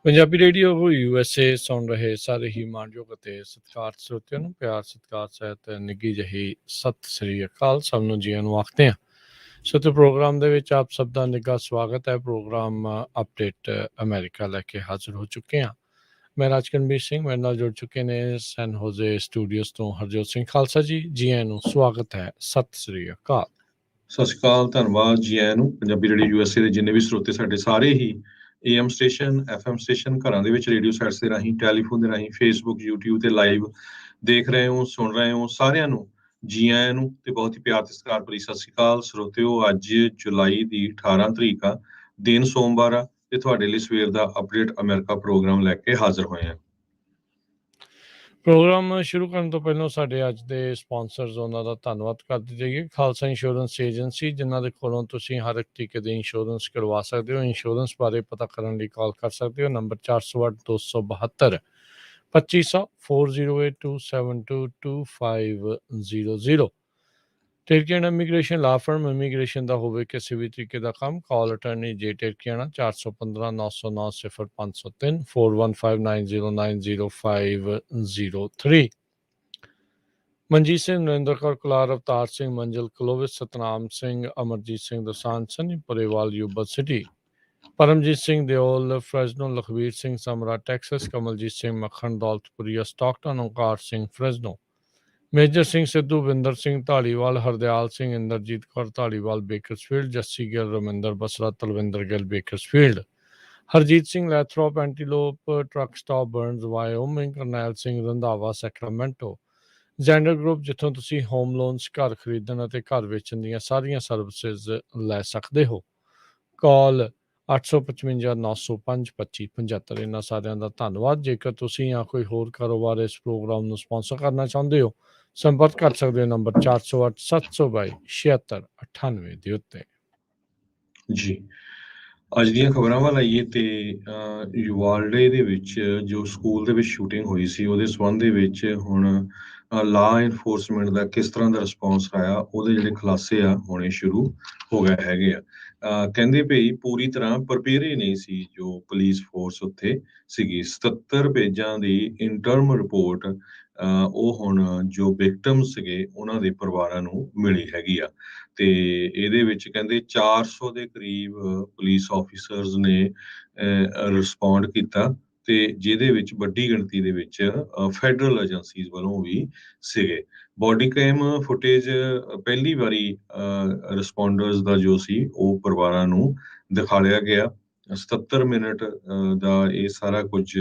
Punjabi radio USA ਸੁਣ ਰਹੇ ਸਾਰੇ ਹੀ ਮਾਣਯੋਗ ਅਤੇ ਸਤਿਕਾਰਤ ਸਰੋਤਿਆਂ ਨੂੰ ਪਿਆਰ ਸਤਿਕਾਰ ਸਹਿਤ ਨਿੱਘੀ ਜਿਹੀ ਸਤਿ ਸ੍ਰੀ ਅਕਾਲ। ਸਭ ਨੂੰ ਜੀਆਂ ਨੂੰ ਆਖਦੇ ਹਾਂ। ਸੋ ਤੇ ਪ੍ਰੋਗਰਾਮ ਦੇ ਵਿੱਚ ਆਪ ਸਭ ਦਾ ਨਿੱਘਾ ਸਵਾਗਤ ਹੈ। ਪ੍ਰੋਗਰਾਮ ਅਪਡੇਟ ਅਮਰੀਕਾ ਲੈ ਕੇ ਹਾਜ਼ਰ ਹੋ ਚੁੱਕੇ ਹਾਂ। ਮੈਂ ਰਾਜਕਨਵੀਰ ਸਿੰਘ, ਮੇਰੇ ਨਾਲ ਜੁੜ ਚੁੱਕੇ ਨੇ ਸੈਨ ਹੋਜ਼ੇ ਸਟੂਡੀਓਜ਼ ਤੋਂ ਹਰਜੋਤ ਸਿੰਘ ਖਾਲਸਾ ਜੀ। ਜੀਆਂ ਨੂੰ ਸਵਾਗਤ ਹੈ, ਸਤਿ ਸ੍ਰੀ ਅਕਾਲ। ਸਤਿ ਸ਼੍ਰੀ ਅਕਾਲ, ਧੰਨਵਾਦ ਜੀ ਆਇਆਂ ਨੂੰ। ਪੰਜਾਬੀ ਰੇਡੀਓ USA ਦੇ ਜਿੰਨੇ ਵੀ ਸਰੋਤੇ ਸਾਡੇ ਸਾਰੇ ਹੀ AM ਸਟੇਸ਼ਨ, FM ਸਟੇਸ਼ਨ, ਘਰਾਂ ਦੇ ਵਿੱਚ ਰੇਡੀਓ ਸੈਟਸ ਦੇ ਰਾਹੀਂ, ਟੈਲੀਫੋਨ ਦੇ ਰਾਹੀਂ, ਫੇਸਬੁੱਕ, YouTube ਤੇ ਲਾਈਵ ਦੇਖ ਰਹੇ ਹੋ, ਸੁਣ ਰਹੇ ਹੋ, ਸਾਰਿਆਂ ਨੂੰ ਜੀ ਆਇਆਂ ਨੂੰ ਤੇ ਬਹੁਤ ਹੀ ਪਿਆਰ ਤੇ ਸਤਿਕਾਰ ਭਰੀ ਸਤਿ ਸ਼੍ਰੀ ਅਕਾਲ। ਸਰੋਤਿਓ, ਅੱਜ ਜੁਲਾਈ ਦੀ 18 ਤਰੀਕ ਆ, ਦਿਨ ਸੋਮਵਾਰ ਆ ਤੇ ਤੁਹਾਡੇ ਲਈ ਸਵੇਰ ਦਾ ਅਪਡੇਟ ਅਮਰੀਕਾ ਪ੍ਰੋਗਰਾਮ ਲੈ ਕੇ ਹਾਜ਼ਰ ਹੋਏ ਹਾਂ। ਪ੍ਰੋਗਰਾਮ ਸ਼ੁਰੂ ਕਰਨ ਤੋਂ ਪਹਿਲਾਂ ਸਾਡੇ ਅੱਜ ਦੇ ਸਪਾਂਸਰਸ ਉਹਨਾਂ ਦਾ ਧੰਨਵਾਦ ਕਰਦੇ ਜਾਈਏ। ਖਾਲਸਾ ਇੰਸ਼ੋਰੈਂਸ ਏਜੰਸੀ, ਜਿਨ੍ਹਾਂ ਦੇ ਕੋਲੋਂ ਤੁਸੀਂ ਹਰ ਇੱਕ ਤਰੀਕੇ ਦੇ ਇੰਸ਼ੋਰੈਂਸ ਕਰਵਾ ਸਕਦੇ ਹੋ। ਇੰਸ਼ੋਰੈਂਸ ਬਾਰੇ ਪਤਾ ਕਰਨ ਲਈ ਕਾਲ ਕਰ ਸਕਦੇ ਹੋ। ਨੰਬਰ 408-272 2500 4082722500। ਟਿਰਕੀਆਣਾ ਇਮੀਗ੍ਰੇਸ਼ਨ ਲਾ ਫਰਮ, ਇਮੀਗ੍ਰੇਸ਼ਨ ਦਾ ਹੋਵੇ ਕਿਸੇ ਵੀ ਤਰੀਕੇ ਦਾ ਕੰਮ, ਕਾਲ ਅਟਰਨੀ ਜੇ ਟਿਰਕੀਆਣਾ 415-909-0503 4159090503। Manjeet Singh, Narendra Kaur Kular, Avtar Singh, Manzil Clovis, Satnam Singh, Amarjit Singh Dosanjh, Sunny Parewal, Yuba City, Paramjit Singh Deol, Fresno, Lakhvir Singh Samra, Texas, Kamaljit Singh Makhan, Daulatpuria, Stockton, Onkar Singh, Fresno, Major Singh Sidhu, Vinder Singh Dhaliwal, Hardial Singh, Inderjit Kaur Dhaliwal, Bakersfield, Jassi Gill, Raminder Basra, Talwinder Gill, Bakersfield, Harjit Singh Lathrop, Antelope, truck stop, Burns, Wyoming, Karnail Singh, Randhawa, Sacramento, Zander group, ਜਿੱਥੋਂ ਤੁਸੀਂ ਹੋਮ ਲੋਨਸ, ਘਰ ਖਰੀਦਣ ਅਤੇ ਘਰ ਵੇਚਣ ਦੀਆਂ ਸਾਰੀਆਂ ਸਰਵਿਸਿਜ਼ ਲੈ ਸਕਦੇ ਹੋ। ਕਾਲ 855-905-2575। ਇਹਨਾਂ ਸਾਰਿਆਂ ਦਾ ਧੰਨਵਾਦ। ਜੇਕਰ ਤੁਸੀਂ ਜਾਂ ਕੋਈ ਹੋਰ ਕਾਰੋਬਾਰ ਇਸ ਪ੍ਰੋਗਰਾਮ ਨੂੰ ਸਪਾਂਸਰ ਕਰਨਾ ਚਾਹੁੰਦੇ ਹੋ, ਸੰਪਰਕ ਕਰ ਸਕਦੇ ਹੋ ਨੰਬਰ 408-722-7698 ਦੇ ਉੱਤੇ। ਜੀ, ਅੱਜ ਦੀਆਂ ਖਬਰਾਂ ਵੱਲ ਆਈਏ ਤੇ ਯੂਵਾਲਡੇ ਦੇ ਵਿੱਚ ਜੋ ਸਕੂਲ ਦੇ ਵਿੱਚ ਸ਼ੂਟਿੰਗ ਹੋਈ ਸੀ, ਉਹਦੇ ਸੰਬੰਧ ਦੇ ਵਿੱਚ ਹੁਣ ਲਾ ਇਨਫੋਰਸਮੈਂਟ ਦਾ ਕਿਸ ਤਰ੍ਹਾਂ ਦਾ ਰਿਸਪੌਂਸ ਆਇਆ, ਉਹਦੇ ਜਿਹੜੇ ਖੁਲਾਸੇ ਆ ਹੋਣੇ ਸ਼ੁਰੂ ਹੋ ਗਏ ਹੈਗੇ ਆ। ਕਹਿੰਦੇ ਭਈ ਪੂਰੀ ਤਰ੍ਹਾਂ ਪ੍ਰਪੇਅਰ ਹੀ ਨਹੀਂ ਸੀ ਜੋ ਪੁਲਿਸ ਫੋਰਸ ਉੱਥੇ ਸੀਗੀ। 77 ਪੇਜਾਂ ਦੀ ਇੰਟਰਮ ਰਿਪੋਰਟ ਉਹ ਹੁਣ ਜੋ ਵਿਕਟਮ ਸੀਗੇ ਉਹਨਾਂ ਦੇ ਪਰਿਵਾਰਾਂ ਨੂੰ ਮਿਲੀ ਹੈਗੀ ਆ। ਤੇ ਇਹਦੇ ਵਿੱਚ ਕਹਿੰਦੇ 400 ਦੇ ਕਰੀਬ ਪੁਲਿਸ ਆਫੀਸਰਸ ਨੇ ਰਿਸਪੌਂਡ ਕੀਤਾ ਤੇ ਜਿਹਦੇ ਵਿੱਚ ਵੱਡੀ ਗਿਣਤੀ ਦੇ ਵਿੱਚ ਫੈਡਰਲ ਏਜੰਸੀਜ਼ ਵੱਲੋਂ ਵੀ ਸੀਗੇ। ਬੋਡੀ ਕੈਮ ਫੁਟੇਜ ਪਹਿਲੀ ਵਾਰੀ ਰਿਸਪੌਂਡਰਸ ਦਾ ਜੋ ਸੀ ਉਹ ਪਰਿਵਾਰਾਂ ਨੂੰ ਦਿਖਾਲਿਆ ਗਿਆ। 77 ਮਿੰਟ ਦਾ ਇਹ ਸਾਰਾ ਕੁਝ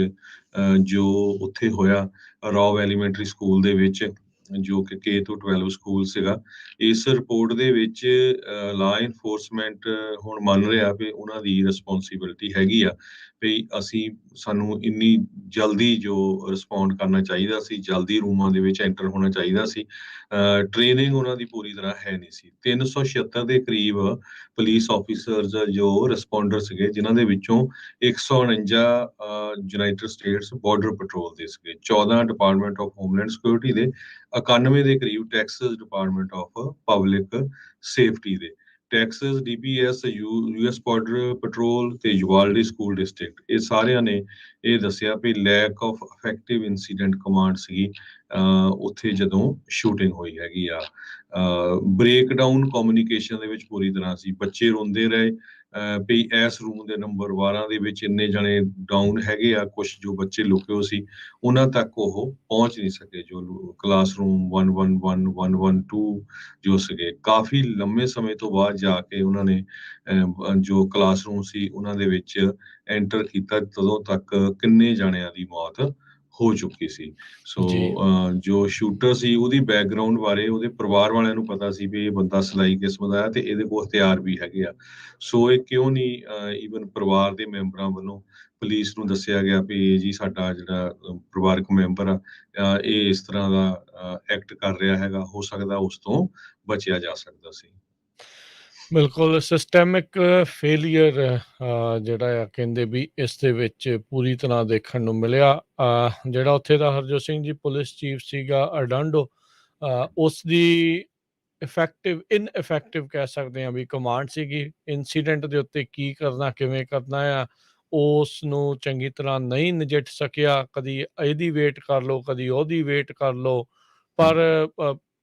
ਜੋ ਉੱਥੇ ਹੋਇਆ ਰੌਬ ਐਲੀਮੈਂਟਰੀ ਸਕੂਲ ਦੇ ਵਿੱਚ, ਜੋ ਕਿ K ਤੋਂ 12 ਸਕੂਲ ਸੀਗਾ। ਇਸ ਰਿਪੋਰਟ ਦੇ ਵਿੱਚ ਲਾ ਇਨਫੋਰਸਮੈਂਟ ਹੁਣ ਮੰਨ ਰਿਹਾ ਵੀ ਉਹਨਾਂ ਦੀ ਰਿਸਪੌਂਸਿਬਿਲਿਟੀ ਹੈਗੀ ਆ ਵੀ ਸਾਨੂੰ ਇੰਨੀ ਜਲਦੀ ਜੋ ਰਿਸਪੌਂਡ ਕਰਨਾ ਚਾਹੀਦਾ ਸੀ, ਜਲਦੀ ਰੂਮਾਂ ਦੇ ਵਿੱਚ ਐਂਟਰ ਹੋਣਾ ਚਾਹੀਦਾ ਸੀ। ਟ੍ਰੇਨਿੰਗ ਉਹਨਾਂ ਦੀ ਪੂਰੀ ਤਰ੍ਹਾਂ ਹੈ ਨਹੀਂ ਸੀ। 376 ਦੇ ਕਰੀਬ ਪੁਲਿਸ ਆਫੀਸਰਸ ਜੋ ਰਿਸਪੌਂਡਰ ਸੀਗੇ, ਜਿਨ੍ਹਾਂ ਦੇ ਵਿੱਚੋਂ 149 ਯੂਨਾਈਟਿਡ ਸਟੇਟਸ ਬਾਰਡਰ ਪੈਟਰੋਲ ਦੇ ਸੀਗੇ, 14 ਡਿਪਾਰਟਮੈਂਟ ਆਫ ਹੋਮਲੈਂਡ ਸਿਕਿਉਰਿਟੀ ਦੇ, 91 ਦੇ ਕਰੀਬ Texas Department of Public Safety ਦੇ, Texas DPS, US Border Patrol ਤੇ ਯੂਵਾਲਡੇ ਸਕੂਲ ਡਿਸਟ੍ਰਿਕਟ। ਇਹ ਸਾਰਿਆਂ ਨੇ ਇਹ ਦੱਸਿਆ ਵੀ lack of effective incident command ਸੀਗੀ ਉੱਥੇ ਜਦੋਂ ਸ਼ੂਟਿੰਗ ਹੋਈ ਹੈਗੀ ਆ। ਬ੍ਰੇਕਡਾਊਨ ਕਮਿਊਨੀਕੇਸ਼ਨ ਦੇ ਵਿੱਚ ਪੂਰੀ ਤਰ੍ਹਾਂ ਸੀ। ਬੱਚੇ ਰੋਂਦੇ ਰਹੇ ਵੀ ਇਸ ਰੂਮ ਦੇ ਨੰਬਰ 12 ਦੇ ਵਿੱਚ ਇੰਨੇ ਜਣੇ ਡਾਊਨ ਹੈਗੇ ਆ। ਕੁਝ ਜੋ ਬੱਚੇ ਲੁਕੇ ਹੋ ਸੀ ਉਹਨਾਂ ਤੱਕ ਉਹ ਪਹੁੰਚ ਨਹੀਂ ਸਕੇ। ਜੋ ਕਲਾਸਰੂਮ 111, 112 ਜੋ ਸੀਗੇ, ਕਾਫੀ ਲੰਮੇ ਸਮੇਂ ਤੋਂ ਬਾਅਦ ਜਾ ਕੇ ਉਹਨਾਂ ਨੇ ਜੋ ਕਲਾਸਰੂਮ ਸੀ ਉਹਨਾਂ ਦੇ ਵਿੱਚ ਐਂਟਰ ਕੀਤਾ। ਤਦੋਂ ਤੱਕ ਕਿੰਨੇ ਜਾਣਿਆਂ ਦੀ ਮੌਤ ਹੋ ਚੁੱਕੀ ਸੀ। ਸੋ ਜੋ ਸ਼ੂਟਰ ਸੀ ਉਹਦੀ ਬੈਕਗਰਾਉਂਡ ਬਾਰੇ ਉਹਦੇ ਪਰਿਵਾਰ ਵਾਲਿਆਂ ਨੂੰ ਪਤਾ ਸੀ ਵੀ ਇਹ ਬੰਦਾ ਸਲਾਈ ਕਿਸਮ ਦਾ ਹੈ ਤੇ ਇਹਦੇ ਕੋਲ ਹਥਿਆਰ ਵੀ ਹੈਗੇ ਆ। ਸੋ ਇਹ ਕਿਉਂ ਨਹੀਂ ਈਵਨ ਪਰਿਵਾਰ ਦੇ ਮੈਂਬਰਾਂ ਵੱਲੋਂ ਪੁਲਿਸ ਨੂੰ ਦੱਸਿਆ ਗਿਆ ਵੀ ਜੀ ਸਾਡਾ ਜਿਹੜਾ ਪਰਿਵਾਰਕ ਮੈਂਬਰ ਆ ਇਹ ਇਸ ਤਰ੍ਹਾਂ ਦਾ ਐਕਟ ਕਰ ਰਿਹਾ ਹੈਗਾ, ਹੋ ਸਕਦਾ ਉਸ ਤੋਂ ਬਚਿਆ ਜਾ ਸਕਦਾ ਸੀ। ਬਿਲਕੁਲ ਸਿਸਟੈਮਿਕ ਫੇਲੀਅਰ ਜਿਹੜਾ ਆ ਕਹਿੰਦੇ ਵੀ ਇਸ ਦੇ ਵਿੱਚ ਪੂਰੀ ਤਰ੍ਹਾਂ ਦੇਖਣ ਨੂੰ ਮਿਲਿਆ। ਜਿਹੜਾ ਉੱਥੇ ਦਾ ਹਰਜੋਤ ਸਿੰਘ ਜੀ ਪੁਲਿਸ ਚੀਫ ਸੀਗਾ ਅਰਡਾਂਡੋ, ਉਸ ਦੀ ਇਨਇਫੈਕਟਿਵ ਕਹਿ ਸਕਦੇ ਹਾਂ ਵੀ ਕਮਾਂਡ ਸੀਗੀ। ਇਨਸੀਡੈਂਟ ਦੇ ਉੱਤੇ ਕੀ ਕਰਨਾ, ਕਿਵੇਂ ਕਰਨਾ ਆ, ਉਸ ਨੂੰ ਚੰਗੀ ਤਰ੍ਹਾਂ ਨਹੀਂ ਨਜਿੱਠ ਸਕਿਆ। ਕਦੀ ਇਹਦੀ ਵੇਟ ਕਰ ਲਓ, ਕਦੀ ਉਹਦੀ ਵੇਟ ਕਰ ਲਓ। ਪਰ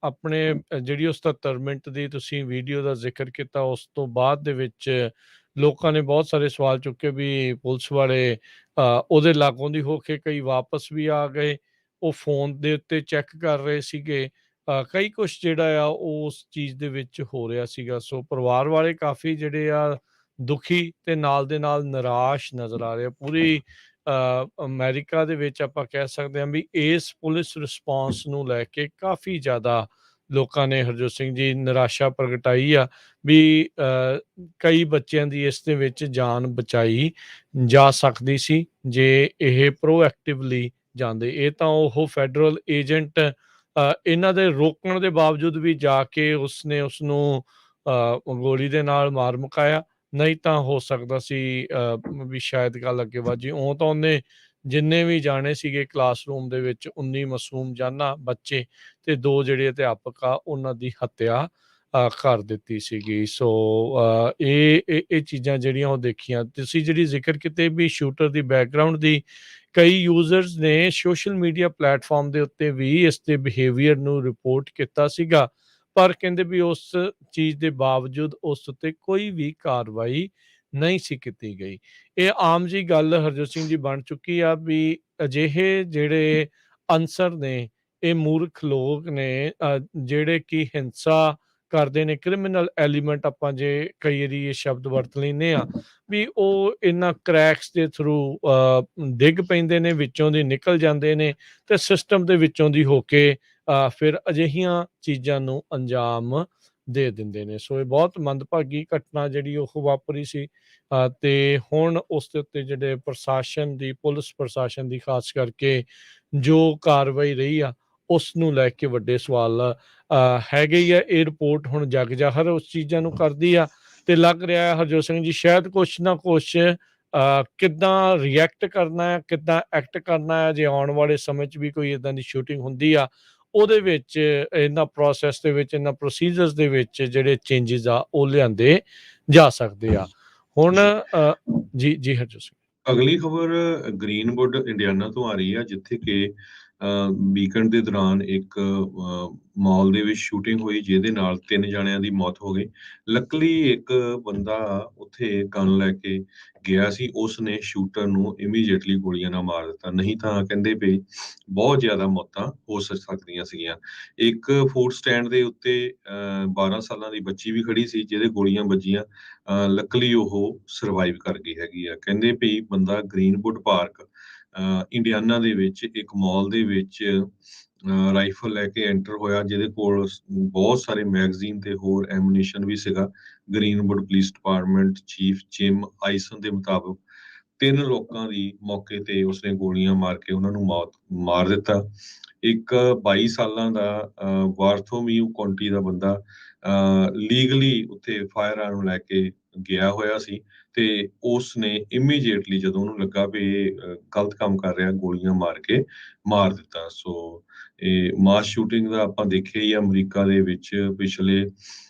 ਆਪਣੇ ਜਿਹੜੀ ਉਹ 77 ਮਿੰਟ ਦੀ ਤੁਸੀਂ ਵੀਡੀਓ ਦਾ ਜ਼ਿਕਰ ਕੀਤਾ, ਉਸ ਤੋਂ ਬਾਅਦ ਦੇ ਵਿੱਚ ਲੋਕਾਂ ਨੇ ਬਹੁਤ ਸਾਰੇ ਸਵਾਲ ਚੁੱਕੇ ਵੀ ਪੁਲਿਸ ਵਾਲੇ ਉਹਦੇ ਲਾਗੋਂ ਦੀ ਹੋ ਕੇ ਕਈ ਵਾਪਸ ਵੀ ਆ ਗਏ। ਉਹ ਫੋਨ ਦੇ ਉੱਤੇ ਚੈੱਕ ਕਰ ਰਹੇ ਸੀਗੇ। ਕਈ ਕੁਛ ਜਿਹੜਾ ਆ ਉਸ ਚੀਜ਼ ਦੇ ਵਿੱਚ ਹੋ ਰਿਹਾ ਸੀਗਾ। ਸੋ ਪਰਿਵਾਰ ਵਾਲੇ ਕਾਫੀ ਜਿਹੜੇ ਆ ਦੁਖੀ ਤੇ ਨਾਲ ਦੇ ਨਾਲ ਨਿਰਾਸ਼ ਨਜ਼ਰ ਆ ਰਹੇ ਆ। ਪੂਰੀ ਅਮਰੀਕਾ ਦੇ ਵਿੱਚ ਆਪਾਂ ਕਹਿ ਸਕਦੇ ਹਾਂ ਵੀ ਇਸ ਪੁਲਿਸ ਰਿਸਪੌਂਸ ਨੂੰ ਲੈ ਕੇ ਕਾਫੀ ਜ਼ਿਆਦਾ ਲੋਕਾਂ ਨੇ, ਹਰਜੋਤ ਸਿੰਘ ਜੀ, ਨਿਰਾਸ਼ਾ ਪ੍ਰਗਟਾਈ ਆ ਵੀ ਕਈ ਬੱਚਿਆਂ ਦੀ ਇਸ ਦੇ ਵਿੱਚ ਜਾਨ ਬਚਾਈ ਜਾ ਸਕਦੀ ਸੀ ਜੇ ਇਹ ਪ੍ਰੋਐਕਟਿਵਲੀ ਜਾਂਦੇ। ਇਹ ਤਾਂ ਉਹ ਫੈਡਰਲ ਏਜੰਟ ਇਹਨਾਂ ਦੇ ਰੋਕਣ ਦੇ ਬਾਵਜੂਦ ਵੀ ਜਾ ਕੇ ਉਸਨੇ ਉਸਨੂੰ ਗੋਲੀ ਦੇ ਨਾਲ ਮਾਰ ਮੁਕਾਇਆ। ਨਹੀਂ ਤਾਂ ਹੋ ਸਕਦਾ ਸੀ ਵੀ ਸ਼ਾਇਦ ਗੱਲ ਅੱਗੇ ਵੱਧ ਜਾਏ। ਤਾਂ ਉਹਨੇ ਜਿੰਨੇ ਵੀ ਜਾਣੇ ਸੀਗੇ ਕਲਾਸਰੂਮ ਦੇ ਵਿੱਚ, 19 ਮਾਸੂਮ ਜਾਨਾਂ ਬੱਚੇ ਤੇ 2 ਜਿਹੜੇ ਅਧਿਆਪਕ ਆ, ਉਹਨਾਂ ਦੀ ਹੱਤਿਆ ਕਰ ਦਿੱਤੀ ਸੀਗੀ। ਸੋ ਇਹ ਚੀਜ਼ਾਂ ਜਿਹੜੀਆਂ ਉਹ ਦੇਖੀਆਂ। ਤੁਸੀਂ ਜਿਹੜੀ ਜ਼ਿਕਰ ਕੀਤੇ ਵੀ ਸ਼ੂਟਰ ਦੀ ਬੈਕਗਰਾਊਂਡ ਦੀ, ਕਈ ਯੂਜ਼ਰਸ ਨੇ ਸੋਸ਼ਲ ਮੀਡੀਆ ਪਲੇਟਫਾਰਮ ਦੇ ਉੱਤੇ ਵੀ ਇਸ ਦੇ ਬਿਹੇਵੀਅਰ ਨੂੰ ਰਿਪੋਰਟ ਕੀਤਾ ਸੀਗਾ। ਪਰ ਕਹਿੰਦੇ ਵੀ ਉਸ ਚੀਜ਼ ਦੇ ਬਾਵਜੂਦ ਉਸ ਉੱਤੇ ਕੋਈ ਵੀ ਕਾਰਵਾਈ ਨਹੀਂ ਸੀ ਕੀਤੀ ਗਈ। ਇਹ ਆਮ ਜਿਹੀ ਗੱਲ, ਹਰਜੋਤ ਸਿੰਘ ਜੀ, ਬਣ ਚੁੱਕੀ ਆ ਵੀ ਅਜਿਹੇ ਜਿਹੜੇ ਅਨਸਰ ਨੇ, ਇਹ ਮੂਰਖ ਲੋਕ ਨੇ ਜਿਹੜੇ ਕਿ ਹਿੰਸਾ ਕਰਦੇ ਨੇ, ਕ੍ਰਿਮੀਨਲ ਐਲੀਮੈਂਟ ਆਪਾਂ ਜੇ ਕਈ ਵਾਰੀ ਇਹ ਸ਼ਬਦ ਵਰਤ ਲੈਂਦੇ ਆ, ਵੀ ਉਹ ਇਹਨਾਂ ਕਰੈਕਸ ਦੇ ਥਰੂ ਡਿੱਗ ਪੈਂਦੇ ਨੇ, ਵਿੱਚੋਂ ਦੀ ਨਿਕਲ ਜਾਂਦੇ ਨੇ ਤੇ ਸਿਸਟਮ ਦੇ ਵਿੱਚੋਂ ਦੀ ਹੋ ਕੇ ਫਿਰ ਅਜਿਹੀਆਂ ਚੀਜ਼ਾਂ ਨੂੰ ਅੰਜਾਮ ਦੇ ਦਿੰਦੇ ਨੇ। ਸੋ ਇਹ ਬਹੁਤ ਮੰਦਭਾਗੀ ਘਟਨਾ ਜਿਹੜੀ ਉਹ ਵਾਪਰੀ ਸੀ ਤੇ ਹੁਣ ਉਸ ਦੇ ਉੱਤੇ ਜਿਹੜੇ ਪ੍ਰਸ਼ਾਸਨ ਦੀ, ਪੁਲਿਸ ਪ੍ਰਸ਼ਾਸਨ ਦੀ ਖਾਸ ਕਰਕੇ ਜੋ ਕਾਰਵਾਈ ਰਹੀ ਆ, ਉਸ ਨੂੰ ਲੈ ਕੇ ਵੱਡੇ ਸਵਾਲ ਹੈਗੇ ਹੀ ਆ। ਇਹ ਰਿਪੋਰਟ ਹੁਣ ਜਗ ਜ਼ਾਹਰ ਉਸ ਚੀਜ਼ਾਂ ਨੂੰ ਕਰਦੀ ਆ ਤੇ ਲੱਗ ਰਿਹਾ ਹੈ, ਹਰਜੋਤ ਸਿੰਘ ਜੀ, ਸ਼ਾਇਦ ਕੁਛ ਨਾ ਕੁਛ ਕਿੱਦਾਂ ਰਿਐਕਟ ਕਰਨਾ ਹੈ, ਕਿੱਦਾਂ ਐਕਟ ਕਰਨਾ ਹੈ ਜੇ ਆਉਣ ਵਾਲੇ ਸਮੇਂ 'ਚ ਵੀ ਕੋਈ ਇੱਦਾਂ ਦੀ ਸ਼ੂਟਿੰਗ ਹੁੰਦੀ ਆ, ਉਹਦੇ ਵਿੱਚ ਇਹਨਾਂ ਪ੍ਰੋਸੈਸ ਦੇ ਵਿੱਚ, ਇਹਨਾਂ ਪ੍ਰੋਸੀਜਰਸ ਦੇ ਵਿੱਚ ਜਿਹੜੇ ਚੇਂਜਿਸ ਆ ਉਹ ਲਿਆਂਦੇ ਜਾ ਸਕਦੇ ਆ। ਹੁਣ ਜੀ ਜੀ ਹਰਜੋਤ ਸਿੰਘ। ਅਗਲੀ ਖਬਰ ਗ੍ਰੀਨਵੁੱਡ ਇੰਡੀਆਨਾ ਤੋਂ ਆ ਰਹੀ ਹੈ, ਜਿੱਥੇ ਕਿ ਵੀਕਐਂਡ ਦੇ ਦੌਰਾਨ ਇੱਕ ਮਾਲ ਦੇ ਵਿੱਚ ਸ਼ੂਟਿੰਗ ਹੋਈ, ਜਿਹਦੇ ਨਾਲ 3 ਜਣਿਆਂ ਦੀ ਮੌਤ ਹੋ ਗਈ। ਲੱਕਲੀ ਇੱਕ ਬੰਦਾ ਉੱਥੇ ਗਨ ਲੈ ਕੇ ਗਿਆ ਸੀ, ਉਸਨੇ ਸ਼ੂਟਰ ਨੂੰ ਇਮੀਡੀਏਟਲੀ ਗੋਲੀਆਂ ਨਾਲ ਮਾਰ ਦਿੱਤਾ। ਨਹੀਂ ਤਾਂ ਕਹਿੰਦੇ ਵੀ ਬਹੁਤ ਜ਼ਿਆਦਾ ਮੌਤਾਂ ਹੋ ਸਕਦੀਆਂ ਸੀਗੀਆਂ। ਇੱਕ ਫੂਡ ਸਟੈਂਡ ਦੇ ਉੱਤੇ 12 ਸਾਲਾਂ ਦੀ ਬੱਚੀ ਵੀ ਖੜੀ ਸੀ, ਜਿਹਦੇ ਗੋਲੀਆਂ ਵੱਜੀਆਂ। ਲੱਕਲੀ ਉਹ ਸਰਵਾਈਵ ਕਰ ਗਈ ਹੈਗੀ ਆ। ਕਹਿੰਦੇ ਵੀ ਬੰਦਾ ਗ੍ਰੀਨਵੁੱਡ ਪਾਰਕ ਇੰਡੀਆਨਾ ਦੇ ਵਿੱਚ ਇੱਕ ਮਾਲ ਦੇ ਵਿੱਚ ਰਾਈਫਲ ਲੈ ਕੇ ਐਂਟਰ ਹੋਇਆ, ਜਿਹਦੇ ਕੋਲ ਬਹੁਤ ਸਾਰੇ ਮੈਗਜ਼ੀਨ ਤੇ ਹੋਰ ਐਮੂਨੀਸ਼ਨ ਵੀ ਸੀਗਾ। Greenwood Police Department chief Jim Eisen ਦੇ ਮੁਤਾਬਕ 3 ਲੋਕਾਂ ਦੀ ਮੌਕੇ ਤੇ ਉਸਨੇ ਗੋਲੀਆਂ ਮਾਰ ਕੇ ਉਹਨਾਂ ਨੂੰ ਮਾਰ ਦਿੱਤਾ। ਇੱਕ 22 ਸਾਲਾਂ ਦਾ ਵਾਰਥੋਮੀਓ ਕਾਉਂਟੀ ਦਾ ਬੰਦਾ ਲੀਗਲੀ ਉੱਥੇ ਫਾਇਰ ਆਰਮ ਲੈ ਕੇ ਗਿਆ ਹੋਇਆ ਸੀ ਤੇ ਉਸਨੇ ਇਮੀਡੀਏਟਲੀ ਜਦੋਂ ਉਹਨੂੰ ਲੱਗਾ ਵੀ ਇਹ ਗਲਤ ਕੰਮ ਕਰ ਰਿਹਾ, ਗੋਲੀਆਂ ਮਾਰ ਕੇ ਮਾਰ ਦਿੱਤਾ। ਸੋ ਇਹ ਮਾਸ ਸ਼ੂਟਿੰਗ ਦਾ ਆਪਾਂ ਦੇਖਿਆ ਹੀ ਆ ਅਮਰੀਕਾ ਦੇ ਵਿੱਚ ਪਿਛਲੇ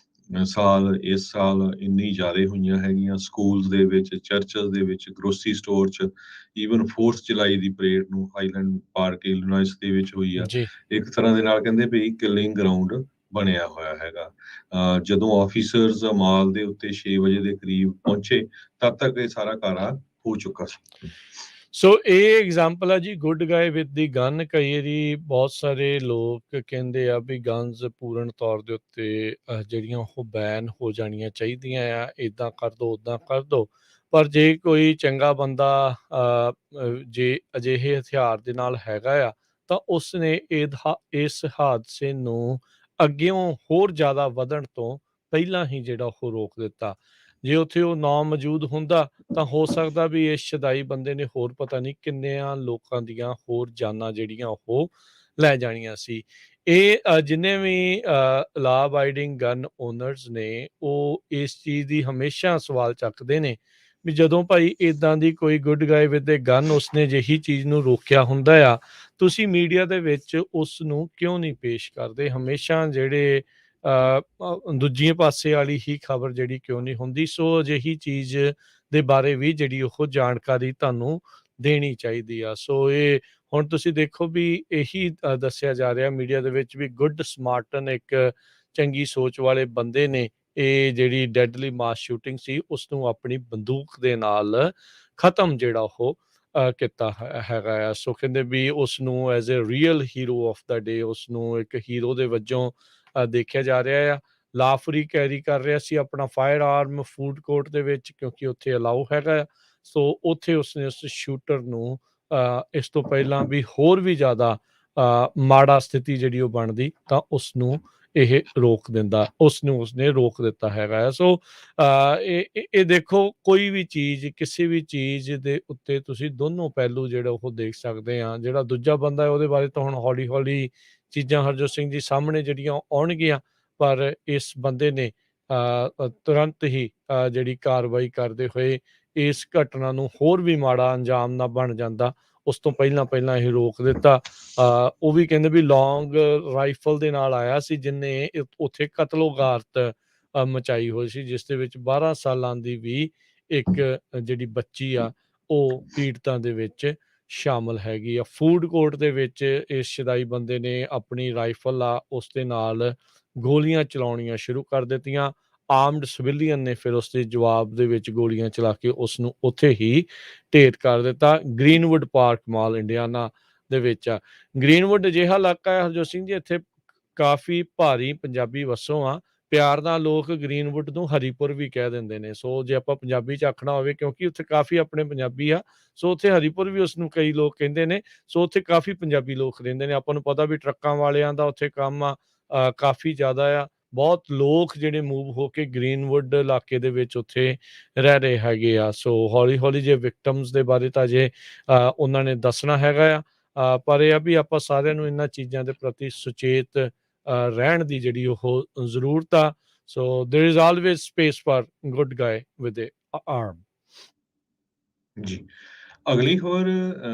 ਸਾਲ, ਇਸ ਸਾਲ ਇੰਨੀ ਜ਼ਿਆਦਾ ਹੋਈਆਂ ਹੈਗੀਆਂ। ਸਕੂਲਸ ਦੇ ਵਿੱਚ, ਚਰਚਸ ਦੇ ਵਿੱਚ, ਗਰੋਸਰੀ ਸਟੋਰ 'ਚ, ਈਵਨ 4th ਜੁਲਾਈ ਦੀ ਪਰੇਡ ਨੂੰ ਹਾਈਲੈਂਡ ਪਾਰਕ ਇਲੀਨੋਇਸ ਦੇ ਵਿੱਚ ਹੋਈ ਆ। ਜੀ ਇੱਕ ਤਰ੍ਹਾਂ ਦੇ ਨਾਲ ਕਹਿੰਦੇ ਵੀ ਕਿਲਿੰਗ ਗਰਾਊਂਡ ਬਣਿਆ ਹੋਇਆ ਹੈਗਾ। ਜਦੋਂ ਆਫੀਸਰਸ ਮਾਲ ਦੇ ਉੱਤੇ 6 ਵਜੇ ਦੇ ਕਰੀਬ ਪਹੁੰਚੇ, ਤਦ ਤੱਕ ਇਹ ਸਾਰਾ ਕਾਰਾ ਹੋ ਚੁੱਕਾ ਸੀ। ਸੋ ਇਹ ਐਗਜ਼ਾਮਪਲ ਆ ਜੀ, good guy with the gun. ਕਈ ਵਾਰੀ ਬਹੁਤ ਸਾਰੇ ਲੋਕ ਕਹਿੰਦੇ ਆ ਵੀ ਗਨਸ ਪੂਰਨ ਤੌਰ ਦੇ ਉੱਤੇ ਜਿਹੜੀਆਂ ਉਹ ਬੈਨ ਹੋ ਜਾਣੀਆਂ ਚਾਹੀਦੀਆਂ ਆ, ਇੱਦਾਂ ਕਰ ਦੋ, ਉੱਦਾਂ ਕਰ ਦੋ। ਪਰ ਜੇ ਕੋਈ ਚੰਗਾ ਬੰਦਾ ਜੇ ਅਜਿਹੇ ਹਥਿਆਰ ਦੇ ਨਾਲ ਹੈਗਾ ਆ, ਤਾਂ ਉਸਨੇ ਇਸ ਹਾਦਸੇ ਨੂੰ ਅੱਗਿਓਂ ਹੋਰ ਜ਼ਿਆਦਾ ਵਧਣ ਤੋਂ ਪਹਿਲਾਂ ਹੀ ਜਿਹੜਾ ਉਹ ਰੋਕ ਦਿੱਤਾ। ਜੇ ਉੱਥੇ ਉਹ ਨਾ ਮੌਜੂਦ ਹੁੰਦਾ ਤਾਂ ਹੋ ਸਕਦਾ ਵੀ ਇਸ ਸ਼ੁਦਾਈ ਬੰਦੇ ਨੇ ਹੋਰ ਪਤਾ ਨਹੀਂ ਕਿੰਨਿਆਂ ਲੋਕਾਂ ਦੀਆਂ ਹੋਰ ਜਾਨਾਂ ਜਿਹੜੀਆਂ ਉਹ ਲੈ ਜਾਣੀਆਂ ਸੀ। ਇਹ ਜਿੰਨੇ ਵੀ ਲਾ ਅਬਾਈਡਿੰਗ ਗਨ ਓਨਰਸ ਨੇ, ਉਹ ਇਸ ਚੀਜ਼ ਦੀ ਹਮੇਸ਼ਾ ਸਵਾਲ ਚੱਕਦੇ ਨੇ ਵੀ ਜਦੋਂ ਭਾਈ ਇੱਦਾਂ ਦੀ ਕੋਈ good guy with A gun, ਉਸਨੇ ਜਿਹੀ ਚੀਜ਼ ਨੂੰ ਰੋਕਿਆ ਹੁੰਦਾ ਆ, ਤੁਸੀਂ ਮੀਡੀਆ ਦੇ ਵਿੱਚ ਉਸ ਨੂੰ ਕਿਉਂ ਨਹੀਂ ਪੇਸ਼ ਕਰਦੇ? ਹਮੇਸ਼ਾ ਜਿਹੜੇ ਦੂਜੀਆਂ ਪਾਸੇ ਵਾਲੀ ਹੀ ਖਬਰ ਜਿਹੜੀ ਕਿਉਂ ਨਹੀਂ ਹੁੰਦੀ। ਸੋ ਅਜਿਹੀ ਚੀਜ਼ ਦੇ ਬਾਰੇ ਵੀ ਜਿਹੜੀ ਉਹ ਜਾਣਕਾਰੀ ਤੁਹਾਨੂੰ ਦੇਣੀ ਚਾਹੀਦੀ ਆ। ਸੋ ਇਹ ਹੁਣ ਤੁਸੀਂ ਦੇਖੋ ਵੀ ਇਹੀ ਦੱਸਿਆ ਜਾ ਰਿਹਾ ਮੀਡੀਆ ਦੇ ਵਿੱਚ ਵੀ ਗੁੱਡ ਸਮਾਰਟਨ ਇੱਕ ਚੰਗੀ ਸੋਚ ਵਾਲੇ ਬੰਦੇ ਨੇ ਇਹ ਜਿਹੜੀ ਡੈਡਲੀ ਮਾਸ ਸ਼ੂਟਿੰਗ ਸੀ ਉਸਨੂੰ ਆਪਣੀ ਬੰਦੂਕ ਦੇ ਨਾਲ ਖਤਮ ਜਿਹੜਾ ਉਹ ਕੀਤਾ ਹੈਗਾ ਆ। ਸੋ ਕਹਿੰਦੇ ਵੀ ਉਸ ਨੂੰ as a real hero of the day ਉਸ ਨੂੰ ਇੱਕ ਹੀਰੋ ਦੇ ਵਜੋਂ ਦੇਖਿਆ ਜਾ ਰਿਹਾ ਆ। ਲਾਫਰੀ ਕੈਰੀ ਕਰ ਰਿਹਾ ਸੀ ਆਪਣਾ ਫਾਇਰ ਆਰਮ ਫੂਡ ਕੋਰਟ ਦੇ ਵਿੱਚ ਕਿਉਂਕਿ ਉੱਥੇ ਅਲਾਉ ਹੈਗਾ ਆ। ਸੋ ਉੱਥੇ ਉਸਨੇ ਉਸ ਸ਼ੂਟਰ ਨੂੰ ਇਸ ਤੋਂ ਪਹਿਲਾਂ ਵੀ ਹੋਰ ਵੀ ਜ਼ਿਆਦਾ ਮਾੜਾ ਸਥਿਤੀ ਜਿਹੜੀ ਉਹ ਬਣਦੀ ਤਾਂ ਉਸਨੂੰ ਇਹ ਰੋਕ ਦਿੰਦਾ, ਉਸਨੇ ਰੋਕ ਦਿੱਤਾ ਹੈਗਾ ਆ। ਸੋ ਇਹ ਦੇਖੋ ਕੋਈ ਵੀ ਚੀਜ਼ ਕਿਸੇ ਵੀ ਚੀਜ਼ ਦੇ ਉੱਤੇ ਤੁਸੀਂ ਦੋਨੋਂ ਪਹਿਲੂ ਜਿਹੜੇ ਉਹ ਦੇਖ ਸਕਦੇ ਆ। ਜਿਹੜਾ ਦੂਜਾ ਬੰਦਾ ਹੈ ਉਹਦੇ ਬਾਰੇ ਤਾਂ ਹੁਣ ਹੌਲੀ ਹੌਲੀ ਚੀਜ਼ਾਂ ਹਰਜੋਤ ਸਿੰਘ ਜੀ ਸਾਹਮਣੇ ਜਿਹੜੀਆਂ ਆਉਣਗੀਆਂ, ਪਰ ਇਸ ਬੰਦੇ ਨੇ ਤੁਰੰਤ ਹੀ ਜਿਹੜੀ ਕਾਰਵਾਈ ਕਰਦੇ ਹੋਏ ਇਸ ਘਟਨਾ ਨੂੰ ਹੋਰ ਵੀ ਮਾੜਾ ਅੰਜਾਮ ਨਾ ਬਣ ਜਾਂਦਾ ਉਸ ਤੋਂ ਪਹਿਲਾਂ ਇਹ ਰੋਕ ਦਿੱਤਾ। ਉਹ ਵੀ ਕਹਿੰਦੇ ਵੀ ਲੌਂਗ ਰਾਈਫਲ ਦੇ ਨਾਲ ਆਇਆ ਸੀ ਜਿਹਨੇ ਉੱਥੇ ਕਤਲੋਗਾਰਤ ਮਚਾਈ ਹੋਈ ਸੀ ਜਿਸ ਦੇ ਵਿੱਚ 12 ਸਾਲਾਂ ਦੀ ਵੀ ਇੱਕ ਜਿਹੜੀ ਬੱਚੀ ਆ ਉਹ ਪੀੜਤਾਂ ਦੇ ਵਿੱਚ ਸ਼ਾਮਲ ਹੈਗੀ ਆ। ਫੂਡ ਕੋਰਟ ਦੇ ਵਿੱਚ ਇਸ ਸ਼ਦਾਈ ਬੰਦੇ ਨੇ ਆਪਣੀ ਰਾਈਫਲ ਆ ਉਸ ਦੇ ਨਾਲ ਗੋਲੀਆਂ ਚਲਾਉਣੀਆਂ ਸ਼ੁਰੂ ਕਰ ਦਿੱਤੀਆਂ। ਆਰਮਡ ਸਿਵਿਲੀਅਨ ਨੇ ਫਿਰ ਉਸਦੇ ਜਵਾਬ ਦੇ ਵਿੱਚ ਗੋਲੀਆਂ ਚਲਾ ਕੇ ਉਸ ਨੂੰ ਉੱਥੇ ਹੀ ਢੇਰ ਕਰ ਦਿੱਤਾ। ਗ੍ਰੀਨਵੁੱਡ ਪਾਰਕ ਮਾਲ ਇੰਡੀਆਨਾ ਦੇ ਵਿੱਚ ਆ। ਗ੍ਰੀਨਵੁੱਡ ਅਜਿਹਾ ਇਲਾਕਾ ਹੈ ਹਰਜੋਤ ਸਿੰਘ ਜੀ ਇੱਥੇ ਕਾਫੀ ਭਾਰੀ ਪੰਜਾਬੀ ਵਸੋਂ ਆ। ਪਿਆਰ ਨਾਲ ਲੋਕ ਗ੍ਰੀਨਵੁੱਡ ਨੂੰ ਹਰੀਪੁਰ ਵੀ ਕਹਿ ਦਿੰਦੇ ਨੇ। ਸੋ ਜੇ ਆਪਾਂ ਪੰਜਾਬੀ ਚ ਆਖਣਾ ਹੋਵੇ ਕਿਉਂਕਿ ਉੱਥੇ ਕਾਫੀ ਆਪਣੇ ਪੰਜਾਬੀ ਆ ਸੋ ਉੱਥੇ ਹਰੀਪੁਰ ਵੀ ਉਸਨੂੰ ਕਈ ਲੋਕ ਕਹਿੰਦੇ ਨੇ। ਸੋ ਉੱਥੇ ਕਾਫੀ ਪੰਜਾਬੀ ਲੋਕ ਰਹਿੰਦੇ ਨੇ। ਆਪਾਂ ਨੂੰ ਪਤਾ ਵੀ ਟਰੱਕਾਂ ਵਾਲਿਆਂ ਦਾ ਉੱਥੇ ਕੰਮ ਆ ਕਾਫੀ ਜ਼ਿਆਦਾ ਆ। ਬਹੁਤ ਲੋਕ ਜਿਹੜੇ ਮੂਵ ਹੋ ਕੇ ਗ੍ਰੀਨਵੁੱਡ ਇਲਾਕੇ ਦੇ ਵਿੱਚ ਉੱਥੇ ਰਹਿ ਰਹੇ ਹੈਗੇ ਆ। ਸੋ ਹੌਲੀ ਹੌਲੀ ਜੇ ਵਿਕਟਮਸ ਦੇ ਬਾਰੇ ਤਾਂ ਜੇ ਉਹਨਾਂ ਨੇ ਦੱਸਣਾ ਹੈਗਾ ਆ। ਪਰ ਇਹ ਆ ਵੀ ਆਪਾਂ ਸਾਰਿਆਂ ਨੂੰ ਇਹਨਾਂ ਚੀਜ਼ਾਂ ਦੇ ਪ੍ਰਤੀ ਸੁਚੇਤ ਰਹਿਣ ਦੀ ਜਿਹੜੀ ਉਹ ਜ਼ਰੂਰਤ ਆ। So there is always space for good guy with arm. ਜੀ ਅਗਲੀ ਖਬਰ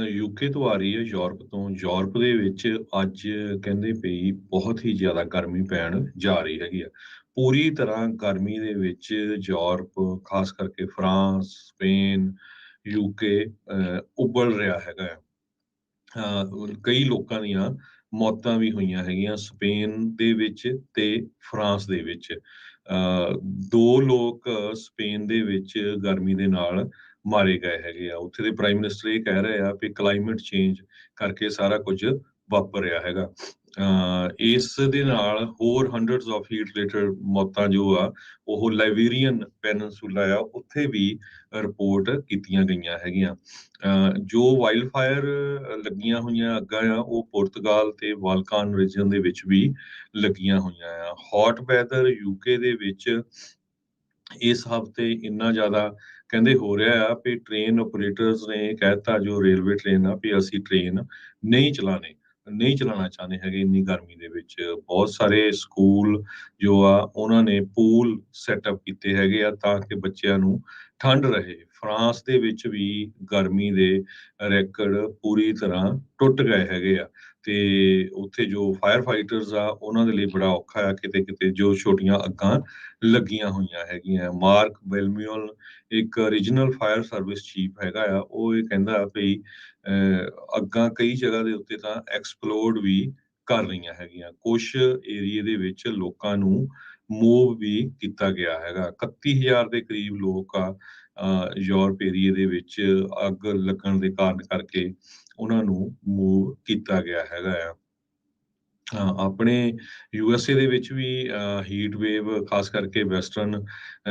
ਯੂਕੇ ਤੋਂ ਆ ਰਹੀ ਹੈ ਯੂਰਪ ਤੋਂ। ਯੂਰਪ ਦੇ ਵਿੱਚ ਅੱਜ ਕਹਿੰਦੇ ਪਈ ਬਹੁਤ ਹੀ ਜ਼ਿਆਦਾ ਗਰਮੀ ਪੈਣ ਜਾ ਰਹੀ ਹੈਗੀ ਆ। ਪੂਰੀ ਤਰ੍ਹਾਂ ਗਰਮੀ ਦੇ ਵਿੱਚ ਯੂਰਪ ਖਾਸ ਕਰਕੇ ਫਰਾਂਸ, ਸਪੇਨ, ਯੂਕੇ ਉਬਲ ਰਿਹਾ ਹੈਗਾ ਆ। ਕਈ ਲੋਕਾਂ ਦੀਆਂ ਮੌਤਾਂ ਵੀ ਹੋਈਆਂ ਹੈਗੀਆਂ ਸਪੇਨ ਦੇ ਵਿੱਚ ਤੇ ਫਰਾਂਸ ਦੇ ਵਿੱਚ। 2 ਲੋਕ ਸਪੇਨ ਦੇ ਵਿੱਚ ਗਰਮੀ ਦੇ ਨਾਲ ਮਾਰੇ ਗਏ ਹੈਗੇ ਆ। ਉੱਥੇ ਦੇ ਪ੍ਰਾਈਮ ਮਿਨਿਸਟਰ ਇਹ ਕਹਿ ਰਹੇ ਆ ਵੀ ਕਲਾਈਮੇਟ ਚੇਂਜ ਕਰਕੇ ਸਾਰਾ ਕੁਝ ਵਾਪਰ ਰਿਹਾ ਹੈਗਾ। ਇਸ ਦੇ ਨਾਲ ਹੋਰ ਹੰਡਰਡਸ ਆਫ ਹੀਟ ਰਿਲੇਟਡ ਮੌਤਾਂ ਜੋ ਆ ਉਹ ਲਾਈਬੇਰੀਅਨ ਪੈਨਸੂਲਾ ਆ ਉੱਥੇ ਵੀ ਰਿਪੋਰਟ ਕੀਤੀਆਂ ਗਈਆਂ ਹੈਗੀਆਂ। ਜੋ ਵਾਈਲਡ ਫਾਇਰ ਲੱਗੀਆਂ ਹੋਈਆਂ ਅੱਗਾਂ ਆ ਉਹ ਪੁਰਤਗਾਲ ਤੇ ਬਾਲਕਾਨ ਰੀਜਨ ਦੇ ਵਿੱਚ ਵੀ ਲੱਗੀਆਂ ਹੋਈਆਂ ਆ। ਹੌਟ ਵੈਦਰ ਯੂਕੇ ਦੇ ਵਿੱਚ ਇਸ ਹਫ਼ਤੇ ਇੰਨਾ ਜ਼ਿਆਦਾ ਕਹਿੰਦੇ ਹੋ ਰਿਹਾ ਆ ਵੀ ਟ੍ਰੇਨ ਆਪਰੇਟਰਸ ਨੇ ਕਹਿ ਦਿੱਤਾ ਜੋ ਰੇਲਵੇ ਟ੍ਰੇਨ ਆ ਵੀ ਅਸੀਂ ਟ੍ਰੇਨ ਨਹੀਂ ਚਲਾਉਣਾ ਚਾਹੁੰਦੇ ਹੈਗੇ ਇੰਨੀ ਗਰਮੀ ਦੇ ਵਿੱਚ। ਬਹੁਤ ਸਾਰੇ ਸਕੂਲ ਜੋ ਆ ਉਹਨਾਂ ਨੇ ਪੂਲ ਸੈਟਅਪ ਕੀਤੇ ਹੈਗੇ ਆ ਤਾਂ ਕਿ ਬੱਚਿਆਂ ਨੂੰ ਠੰਡ ਰਹੇ। ਫਰਾਂਸ ਦੇ ਵਿੱਚ ਵੀ ਗਰਮੀ ਦੇ ਰੈਕਡ ਪੂਰੀ ਤਰ੍ਹਾਂ ਟੁੱਟ ਗਏ ਹੈਗੇ ਆ ਤੇ ਉੱਥੇ ਜੋ ਫਾਇਰ ਫਾਈਟਰਸ ਆ ਉਹਨਾਂ ਦੇ ਲਈ ਬੜਾ ਔਖਾ ਆ ਕਿਤੇ ਕਿਤੇ ਜੋ ਛੋਟੀਆਂ ਅੱਗਾਂ ਲੱਗੀਆਂ ਹੋਈਆਂ ਹੈਗੀਆਂ। ਮਾਰਕ ਬੈਲਮਿਊਲ ਇੱਕ ਰੀਜਨਲ ਫਾਇਰ ਸਰਵਿਸ ਚੀਫ ਹੈਗਾ ਆ ਉਹ ਇਹ ਕਹਿੰਦਾ ਵੀ ਅੱਗਾਂ ਕਈ ਜਗ੍ਹਾ ਦੇ ਉੱਤੇ ਤਾਂ ਐਕਸਪਲੋਡ ਵੀ ਕਰ ਰਹੀਆਂ ਹੈਗੀਆਂ। ਕੁਛ ਏਰੀਏ ਦੇ ਵਿੱਚ ਲੋਕਾਂ ਨੂੰ ਮੂਵ ਵੀ ਕੀਤਾ ਗਿਆ ਹੈਗਾ। 31,000 ਦੇ ਕਰੀਬ ਲੋਕ ਆ ਯੂਰਪ ਏਰੀਏ ਦੇ ਵਿੱਚ ਅੱਗ ਲੱਗਣ ਦੇ ਕਾਰਨ ਕਰਕੇ ਉਹਨਾਂ ਨੂੰ ਮੂਵ ਕੀਤਾ ਗਿਆ ਹੈਗਾ ਆ। ਆਪਣੇ ਯੂਐਸਏ ਦੇ ਵਿੱਚ ਵੀ ਹੀਟ ਵੇਵ ਖਾਸ ਕਰਕੇ ਵੈਸਟਰਨ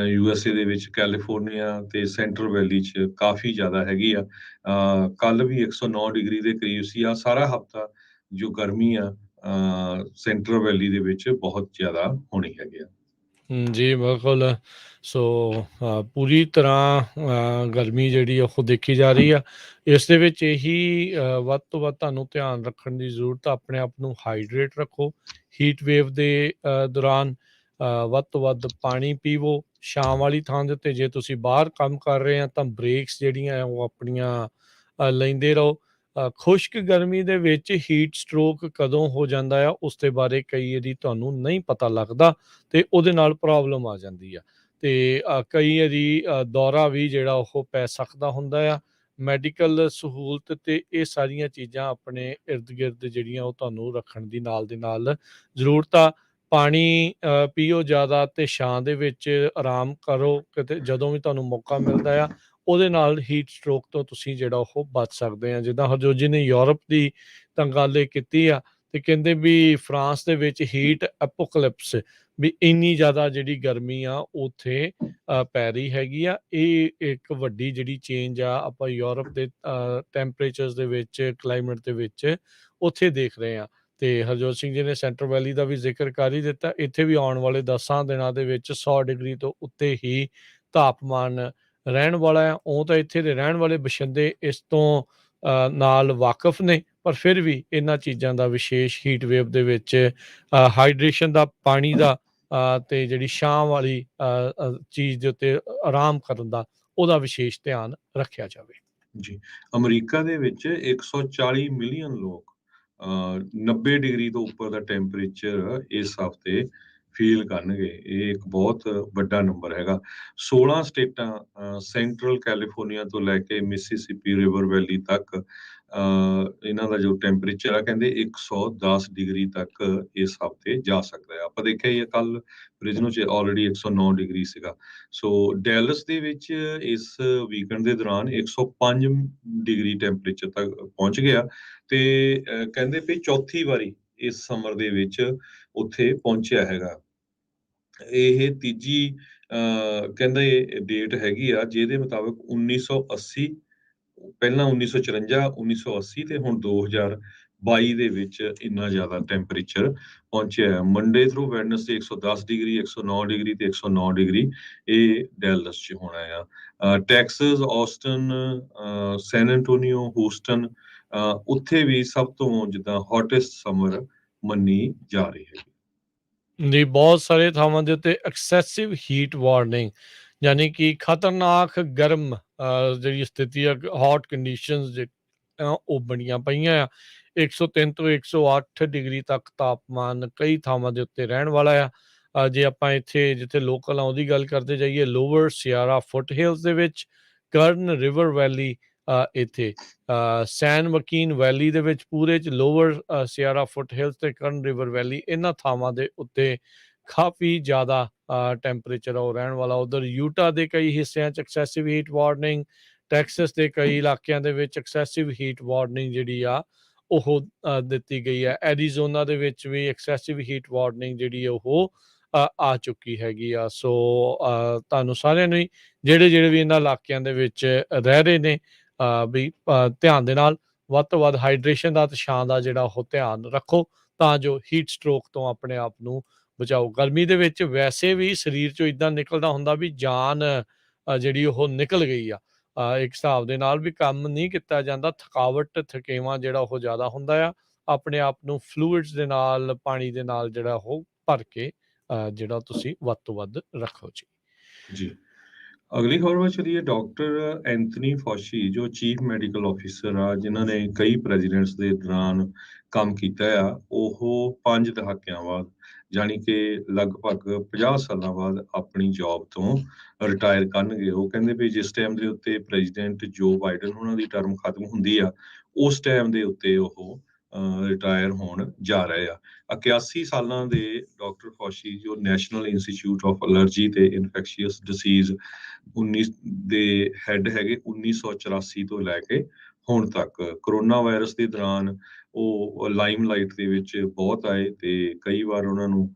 ਯੂਐਸਏ ਦੇ ਵਿੱਚ ਕੈਲੀਫੋਰਨੀਆ ਤੇ ਸੈਂਟਰਲ ਵੈਲੀ 'ਚ ਕਾਫੀ ਜ਼ਿਆਦਾ ਹੈਗੀ ਆ। ਕੱਲ ਵੀ 109 ਡਿਗਰੀ ਦੇ ਕਰੀਬ ਸੀ। ਆ ਸਾਰਾ ਹਫ਼ਤਾ ਜੋ ਗਰਮੀ ਆ ਸੈਂਟਰਲ ਵੈਲੀ ਦੇ ਵਿੱਚ ਬਹੁਤ ਜ਼ਿਆਦਾ ਹੋਣੀ ਹੈਗੀ ਆ। ਜੀ ਬਿਲਕੁਲ। ਸੋ ਪੂਰੀ ਤਰ੍ਹਾਂ ਗਰਮੀ ਜਿਹੜੀ ਉਹ ਦੇਖੀ ਜਾ ਰਹੀ ਆ। ਇਸ ਦੇ ਵਿੱਚ ਇਹੀ ਵੱਧ ਤੋਂ ਵੱਧ ਤੁਹਾਨੂੰ ਧਿਆਨ ਰੱਖਣ ਦੀ ਜ਼ਰੂਰਤ ਆ। ਆਪਣੇ ਆਪ ਨੂੰ ਹਾਈਡਰੇਟ ਰੱਖੋ ਹੀਟ ਵੇਵ ਦੇ ਦੌਰਾਨ। ਵੱਧ ਤੋਂ ਵੱਧ ਪਾਣੀ ਪੀਵੋ। ਸ਼ਾਮ ਵਾਲੀ ਥਾਂ ਦੇ ਉੱਤੇ ਜੇ ਤੁਸੀਂ ਬਾਹਰ ਕੰਮ ਕਰ ਰਹੇ ਆ ਤਾਂ ਬ੍ਰੇਕਸ ਜਿਹੜੀਆਂ ਉਹ ਆਪਣੀਆਂ ਲੈਂਦੇ ਰਹੋ। ਖੁਸ਼ਕ ਗਰਮੀ ਦੇ ਵਿੱਚ ਹੀਟ ਸਟ੍ਰੋਕ ਕਦੋਂ ਹੋ ਜਾਂਦਾ ਆ ਉਸ ਦੇ ਬਾਰੇ ਕਈ ਵਾਰੀ ਤੁਹਾਨੂੰ ਨਹੀਂ ਪਤਾ ਲੱਗਦਾ ਤੇ ਉਹਦੇ ਨਾਲ ਪ੍ਰੋਬਲਮ ਆ ਜਾਂਦੀ ਆ ਤੇ ਕਈ ਵਾਰੀ ਦੌਰਾ ਵੀ ਜਿਹੜਾ ਉਹ ਪੈ ਸਕਦਾ ਹੁੰਦਾ ਆ। ਮੈਡੀਕਲ ਸਹੂਲਤ ਤੇ ਇਹ ਸਾਰੀਆਂ ਚੀਜ਼ਾਂ ਆਪਣੇ ਇਰਦ ਗਿਰਦ ਜਿਹੜੀਆਂ ਉਹ ਤੁਹਾਨੂੰ ਰੱਖਣ ਦੀ ਨਾਲ ਦੇ ਨਾਲ ਜ਼ਰੂਰਤ ਆ। ਪਾਣੀ ਪੀਓ ਜ਼ਿਆਦਾ ਤੇ ਛਾਂ ਦੇ ਵਿੱਚ ਆਰਾਮ ਕਰੋ ਕਿਤੇ ਜਦੋਂ ਵੀ ਤੁਹਾਨੂੰ ਮੌਕਾ ਮਿਲਦਾ ਆ। ਉਹਦੇ ਨਾਲ ਹੀਟ ਸਟ੍ਰੋਕ ਤੋਂ ਤੁਸੀਂ ਜਿਹੜਾ ਉਹ ਬਚ ਸਕਦੇ ਆ। ਜਿੱਦਾਂ ਹਰਜੋਤ ਜੀ ਨੇ ਯੂਰਪ ਦੀ ਤਾਂ ਗੱਲ ਇਹ ਕੀਤੀ ਆ ਤੇ ਕਹਿੰਦੇ ਵੀ ਫਰਾਂਸ ਦੇ ਵਿੱਚ ਹੀਟ ਐਪੋਕਲਿਪਸ ਵੀ ਇੰਨੀ ਜ਼ਿਆਦਾ ਜਿਹੜੀ ਗਰਮੀ ਆ ਉੱਥੇ ਪੈ ਰਹੀ ਹੈਗੀ ਆ। ਇਹ ਇੱਕ ਵੱਡੀ ਜਿਹੜੀ ਚੇਂਜ ਆ ਆਪਾਂ ਯੂਰਪ ਦੇ ਟੈਂਪਰੇਚਰਸ ਦੇ ਵਿੱਚ ਕਲਾਈਮੇਟ ਦੇ ਵਿੱਚ ਉੱਥੇ ਦੇਖ ਰਹੇ ਆ। ਤੇ ਹਰਜੋਤ ਸਿੰਘ ਜੀ ਨੇ ਸੈਂਟਰਲ ਵੈਲੀ ਦਾ ਵੀ ਜ਼ਿਕਰ ਕਰ ਹੀ ਦਿੱਤਾ। ਇੱਥੇ ਵੀ ਆਉਣ ਵਾਲੇ 10 ਦਿਨਾਂ ਦੇ ਵਿੱਚ 100 ਡਿਗਰੀ ਤੋਂ ਉੱਤੇ ਹੀ ਤਾਪਮਾਨ ਰਹਿਣ ਵਾਲਾ ਆ। ਉਹ ਤਾਂ ਇੱਥੇ ਦੇ ਰਹਿਣ ਵਾਲੇ ਬਸ਼ਿੰਦੇ ਇਸ ਤੋਂ ਨਾਲ ਵਾਕਿਫ ਨੇ ਪਰ ਫਿਰ ਵੀ ਇਹਨਾਂ ਚੀਜ਼ਾਂ ਦਾ ਵਿਸ਼ੇਸ਼ ਹੀਟ ਵੇਵ ਦੇ ਵਿੱਚ ਹਾਈਡਰੇਸ਼ਨ ਦਾ ਪਾਣੀ ਦਾ ਤੇ ਜਿਹੜੀ ਛਾਂ ਵਾਲੀ ਚੀਜ਼ ਦੇ ਉੱਤੇ ਆਰਾਮ ਕਰਨ ਦਾ ਉਹਦਾ ਵਿਸ਼ੇਸ਼ ਧਿਆਨ ਰੱਖਿਆ ਜਾਵੇ। ਜੀ, ਅਮਰੀਕਾ ਦੇ ਵਿੱਚ 140 ਮਿਲੀਅਨ ਲੋਕ 90 ਡਿਗਰੀ ਤੋਂ ਉੱਪਰ ਦਾ ਟੈਂਪਰੇਚਰ ਇਸ ਹਫ਼ਤੇ ਫੀਲ ਕਰਨਗੇ। ਇਹ ਇੱਕ ਬਹੁਤ ਵੱਡਾ ਨੰਬਰ ਹੈਗਾ। 16 ਸਟੇਟਾਂ ਸੈਂਟਰਲ ਕੈਲੀਫੋਰਨੀਆ ਤੋਂ ਲੈ ਕੇ ਮਿਸਿਸਿਪੀ ਰਿਵਰ ਵੈਲੀ ਤੱਕ ਇਹਨਾਂ ਦਾ ਜੋ ਟੈਂਪਰੇਚਰ ਆ ਕਹਿੰਦੇ 110 ਡਿਗਰੀ ਤੱਕ ਇਸ ਹਫ਼ਤੇ ਜਾ ਸਕਦਾ ਹੈ। ਆਪਾਂ ਦੇਖਿਆ ਹੀ ਕੱਲ ਬ੍ਰਿਜ਼ਨੋ 'ਚ ਆਲਰੇਡੀ 109 ਡਿਗਰੀ ਸੀਗਾ। ਸੋ ਡੈਲਸ ਦੇ ਵਿੱਚ ਇਸ ਵੀਕਐਂਡ ਦੇ ਦੌਰਾਨ 105 ਡਿਗਰੀ ਟੈਂਪਰੇਚਰ ਤੱਕ ਪਹੁੰਚ ਗਿਆ ਤੇ ਕਹਿੰਦੇ ਵੀ ਚੌਥੀ ਵਾਰੀ ਇਸ ਸਮਰ ਦੇ ਵਿੱਚ ਉੱਥੇ ਪਹੁੰਚਿਆ ਹੈਗਾ। ਇਹ ਤੀਜੀ ਕਹਿੰਦੇ ਡੇਟ ਹੈਗੀ ਆ ਜਿਹਦੇ ਮੁਤਾਬਕ 1980 ਪਹਿਲਾਂ 1954 1980 ਤੇ ਹੁਣ 2022 ਦੇ ਵਿੱਚ ਇੰਨਾ ਜ਼ਿਆਦਾ ਟੈਂਪਰੇਚਰ ਪਹੁੰਚਿਆ ਹੈ। Monday through Wednesday 110 degree 109 degree ਤੇ 109 ਡਿਗਰੀ ਇਹ ਡੈਲਸ 'ਚ ਹੋਣਾ ਆ। ਟੈਕਸਸ, ਆਸਟਨ, ਸੈਨ ਐਂਟੋਨੀਓ, ਹੂਸਟਨ ਉੱਥੇ ਵੀ ਸਭ ਤੋਂ ਜਿੱਦਾਂ ਹੌਟੈਸਟ ਸਮਰ ਮੰਨੀ ਜਾ ਰਹੀ ਹੈ। ਜੀ ਬਹੁਤ ਸਾਰੇ ਥਾਵਾਂ ਦੇ ਉੱਤੇ ਐਕਸੈਸਿਵ ਹੀਟ ਵਾਰਨਿੰਗ ਯਾਨੀ ਕਿ ਖਤਰਨਾਕ ਗਰਮ ਜਿਹੜੀ ਸਥਿਤੀ ਆ ਹੌਟ ਕੰਡੀਸ਼ਨਸ ਉਹ ਬਣੀਆਂ ਪਈਆਂ ਆ। 103 ਤੋਂ 108 ਡਿਗਰੀ ਤੱਕ ਤਾਪਮਾਨ ਕਈ ਥਾਵਾਂ ਦੇ ਉੱਤੇ ਰਹਿਣ ਵਾਲਾ ਆ। ਜੇ ਆਪਾਂ ਇੱਥੇ ਜਿੱਥੇ ਲੋਕਲ ਆ ਉਹਦੀ ਗੱਲ ਕਰਦੇ ਜਾਈਏ ਲੋਅਰ ਸਿਆਰਾ ਫੁੱਟ ਹਿਲਸ ਦੇ ਵਿੱਚ ਕਰਨ ਰਿਵਰ ਵੈਲੀ ਇੱਥੇ ਸੈਨ ਵਕੀਨ ਵੈਲੀ ਦੇ ਵਿੱਚ ਪੂਰੇ 'ਚ ਲੋਅਰ ਸਿਆਰਾ ਫੁੱਟ ਹਿਲਸ ਤੇ ਕਰਨ ਰਿਵਰ ਵੈਲੀ ਇਹਨਾਂ ਥਾਵਾਂ ਦੇ ਉੱਤੇ ਕਾਫੀ ਜ਼ਿਆਦਾ ਟੈਂਪਰੇਚਰ ਉਹ ਰਹਿਣ ਵਾਲਾ। ਉਧਰ ਯੂਟਾ ਦੇ ਕਈ ਹਿੱਸਿਆਂ 'ਚ ਐਕਸੈਸਿਵ ਹੀਟ ਵਾਰਨਿੰਗ, ਟੈਕਸਸ ਦੇ ਕਈ ਇਲਾਕਿਆਂ ਦੇ ਵਿੱਚ ਐਕਸੈਸਿਵ ਹੀਟ ਵਾਰਨਿੰਗ ਜਿਹੜੀ ਆ ਉਹ ਦਿੱਤੀ ਗਈ ਹੈ। ਐਰੀਜ਼ੋਨਾ ਦੇ ਵਿੱਚ ਵੀ ਐਕਸੈਸਿਵ ਹੀਟ ਵਾਰਨਿੰਗ ਜਿਹੜੀ ਉਹ ਆ ਚੁੱਕੀ ਹੈਗੀ ਆ। ਸੋ ਤੁਹਾਨੂੰ ਸਾਰਿਆਂ ਨੂੰ ਹੀ ਜਿਹੜੇ ਵੀ ਇਹਨਾਂ ਇਲਾਕਿਆਂ ਦੇ ਵਿੱਚ ਰਹਿ ਰਹੇ ਨੇ ਵੀ ਧਿਆਨ ਦੇ ਨਾਲ ਵੱਧ ਤੋਂ ਵੱਧ ਹਾਈਡਰੇਸ਼ਨ ਦਾ ਤੇ ਛਾਂ ਦਾ ਜਿਹੜਾ ਉਹ ਧਿਆਨ ਰੱਖੋ ਤਾਂ ਜੋ ਹੀਟ ਸਟ੍ਰੋਕ ਤੋਂ ਆਪਣੇ ਆਪ ਨੂੰ ਬਚਾਓ। ਗਰਮੀ ਦੇ ਵਿੱਚ ਵੈਸੇ ਵੀ ਸਰੀਰ 'ਚੋਂ ਇੱਦਾਂ ਨਿਕਲਦਾ ਹੁੰਦਾ ਵੀ ਜਾਨ ਜਿਹੜੀ ਉਹ ਨਿਕਲ ਗਈ ਆ। ਇੱਕ ਹਿਸਾਬ ਦੇ ਨਾਲ ਵੀ ਕੰਮ ਨਹੀਂ ਕੀਤਾ ਜਾਂਦਾ, ਥਕਾਵਟ ਥਕੇਵਾਂ ਜਿਹੜਾ ਉਹ ਜ਼ਿਆਦਾ ਹੁੰਦਾ ਆ। ਆਪਣੇ ਆਪ ਨੂੰ ਫਲੂਇਡਸ ਦੇ ਨਾਲ ਪਾਣੀ ਦੇ ਨਾਲ ਜਿਹੜਾ ਉਹ ਭਰ ਕੇ ਜਿਹੜਾ ਤੁਸੀਂ ਵੱਧ ਤੋਂ ਵੱਧ ਰੱਖੋ ਜੀ। ਜੀ, ਅਗਲੀ ਖਬਰ ਵੱਲ ਚਲੀਏ। ਡਾਕਟਰ ਐਂਥਨੀ ਫੌਸ਼ੀ ਜੋ ਚੀਫ ਮੈਡੀਕਲ ਆਫਿਸਰ ਆ ਜਿਨ੍ਹਾਂ ਨੇ ਕਈ ਪ੍ਰੈਜ਼ੀਡੈਂਟਸ ਦੇ ਦੌਰਾਨ ਕੰਮ ਕੀਤਾ ਆ ਉਹ 5 ਦਹਾਕਿਆਂ ਬਾਅਦ ਜਾਣੀ ਕਿ ਲਗਭਗ 50 ਸਾਲਾਂ ਬਾਅਦ ਆਪਣੀ ਜੌਬ ਤੋਂ ਰਿਟਾਇਰ ਕਰਨਗੇ। ਉਹ ਕਹਿੰਦੇ ਵੀ ਜਿਸ ਟਾਈਮ ਦੇ ਉੱਤੇ ਪ੍ਰੈਜ਼ੀਡੈਂਟ ਜੋ ਬਾਈਡਨ ਉਹਨਾਂ ਦੀ ਟਰਮ ਖਤਮ ਹੁੰਦੀ ਆ ਉਸ ਟਾਈਮ ਦੇ ਉੱਤੇ ਉਹ ਰਿਟਾਇਰ ਹੋਣ ਜਾ ਰਹੇ ਆ। 81 ਸਾਲਾਂ ਦੇ ਡਾਕਟਰ ਫੌਸ਼ੀ ਜੋ ਨੈਸ਼ਨਲ ਇੰਸਟੀਚਿਊਟ ਆਫ ਅਲਰਜੀ ਤੇ ਇਨਫੈਕਸ਼ੀਅਸ ਡਿਸੀਜ਼ 19 ਦੇ ਹੈੱਡ ਹੈਗੇ 1984 ਤੋਂ ਲੈ ਕੇ ਹੁਣ ਤੱਕ। ਕਰੋਨਾ ਵਾਇਰਸ ਦੇ ਦੌਰਾਨ ਉਹ ਲਾਈਮਲਾਈਟ ਦੇ ਵਿੱਚ ਬਹੁਤ ਆਏ ਤੇ ਕਈ ਵਾਰ ਉਹਨਾਂ ਨੂੰ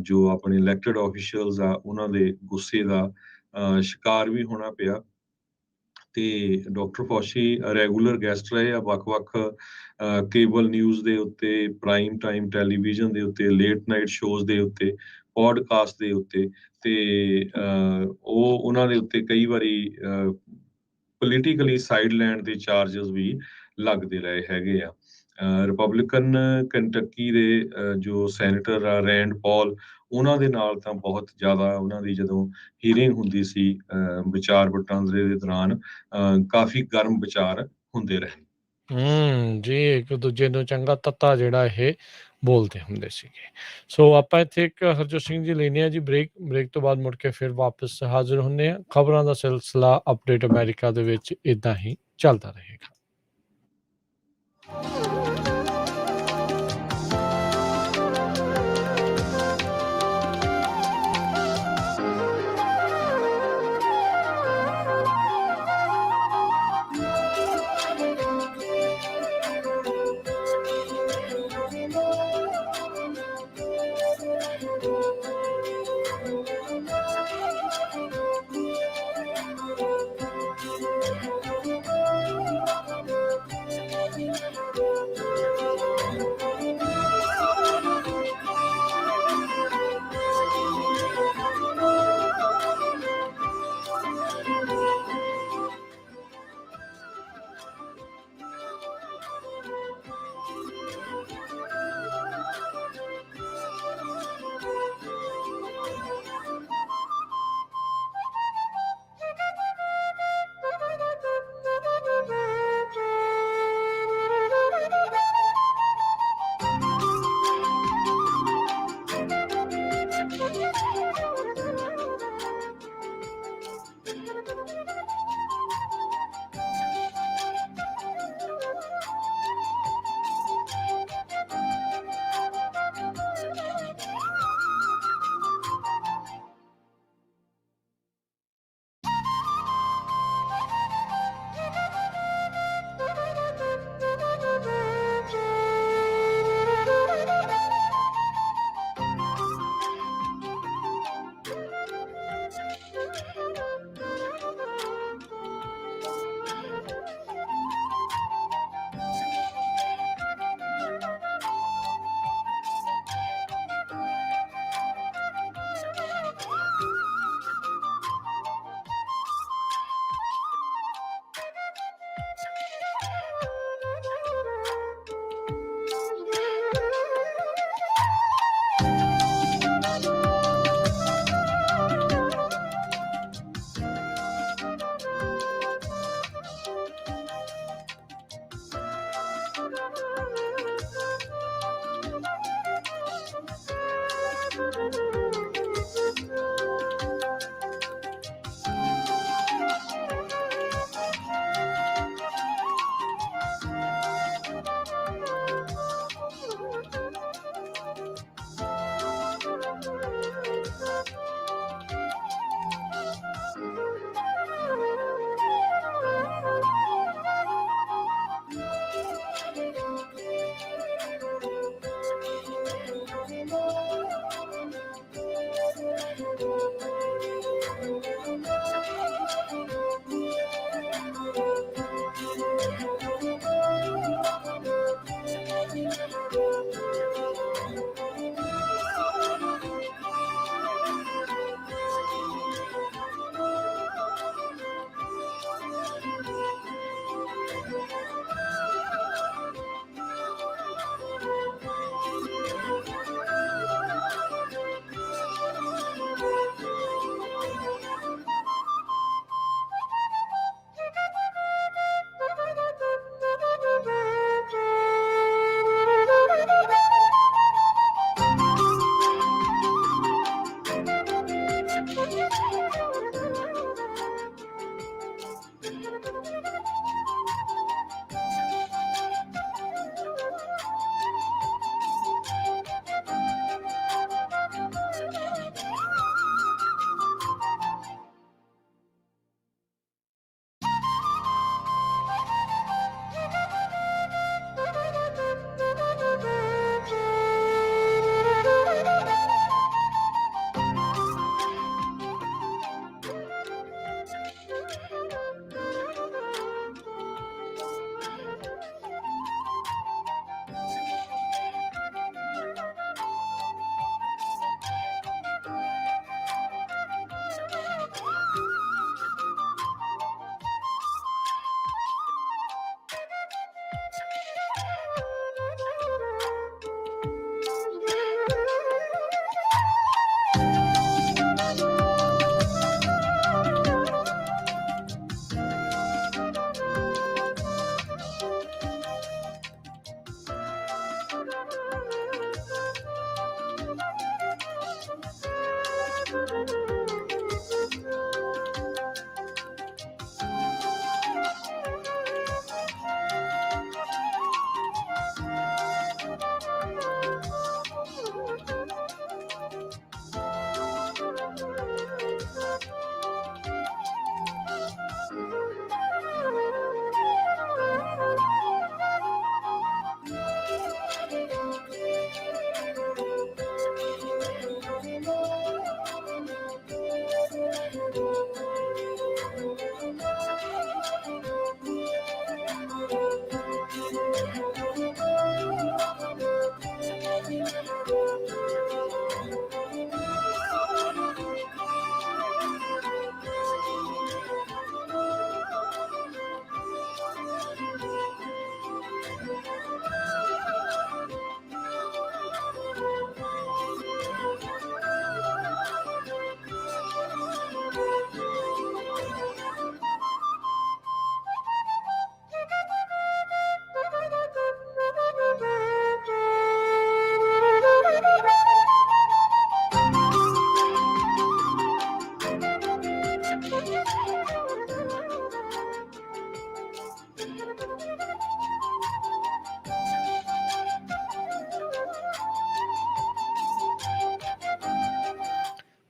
ਜੋ ਆਪਣੇ ਇਲੈਕਟਡ ਆਫੀਸ਼ੀਅਲਸ ਆ ਉਹਨਾਂ ਦੇ ਗੁੱਸੇ ਦਾ ਸ਼ਿਕਾਰ ਵੀ ਹੋਣਾ ਪਿਆ। ਤੇ ਡਾਕਟਰ ਫੌਸ਼ੀ ਰੈਗੂਲਰ ਗੈਸਟ ਰਹੇ ਆ ਵੱਖ-ਵੱਖ ਕੇਬਲ ਨਿਊਜ਼ ਦੇ ਉੱਤੇ, ਪ੍ਰਾਈਮ ਟਾਈਮ ਟੈਲੀਵਿਜ਼ਨ ਦੇ ਉੱਤੇ, ਲੇਟ ਨਾਈਟ ਸ਼ੋਜ਼ ਦੇ ਉੱਤੇ, ਪੋਡਕਾਸਟ ਦੇ ਉੱਤੇ ਤੇ ਉਹ ਉਹਨਾਂ ਦੇ ਉੱਤੇ ਕਈ ਵਾਰੀ ਪੋਲੀਟੀਕਲੀ ਸਾਈਡ ਲੈਣ ਦੇ ਚਾਰਜਸ ਵੀ ਲੱਗਦੇ ਰਹੇ ਹੈਗੇ ਆ। ਰਿਪਬਲਿਕਨ ਕੰਟਕੀ ਦੇ ਜੋ ਸੈਨੇਟਰ ਆ ਰੈਂਡ ਪੌਲ ਉਹਨਾਂ ਦੇ ਨਾਲ ਤਾਂ ਬਹੁਤ ਜ਼ਿਆਦਾ ਉਹਨਾਂ ਦੀ ਜਦੋਂ ਹੀਅਰਿੰਗ ਹੁੰਦੀ ਸੀ ਵਿਚਾਰ ਵਟਾਂਦਰੇ ਦੇ ਦੌਰਾਨ ਕਾਫੀ ਗਰਮ ਵਿਚਾਰ ਹੁੰਦੇ ਰਹੇ। ਜੀ ਇੱਕ ਦੂਜੇ ਨੂੰ ਚੰਗਾ ਤੱਤਾ ਜਿਹੜਾ ਇਹ ਬੋਲਦੇ ਹੁੰਦੇ ਸੀਗੇ। ਸੋ ਆਪਾਂ ਇੱਥੇ ਇੱਕ ਹਰਜੋਤ ਸਿੰਘ ਜੀ ਲੈਂਦੇ ਹਾਂ ਜੀ ਬ੍ਰੇਕ, ਬ੍ਰੇਕ ਤੋਂ ਬਾਅਦ ਮੁੜ ਕੇ ਫਿਰ ਵਾਪਸ ਹਾਜ਼ਰ ਹੁੰਦੇ ਹਾਂ। ਖਬਰਾਂ ਦਾ ਸਿਲਸਿਲਾ ਅਪਡੇਟ ਅਮਰੀਕਾ ਦੇ ਵਿੱਚ ਇਦਾਂ ਹੀ ਚੱਲਦਾ ਰਹੇਗਾ।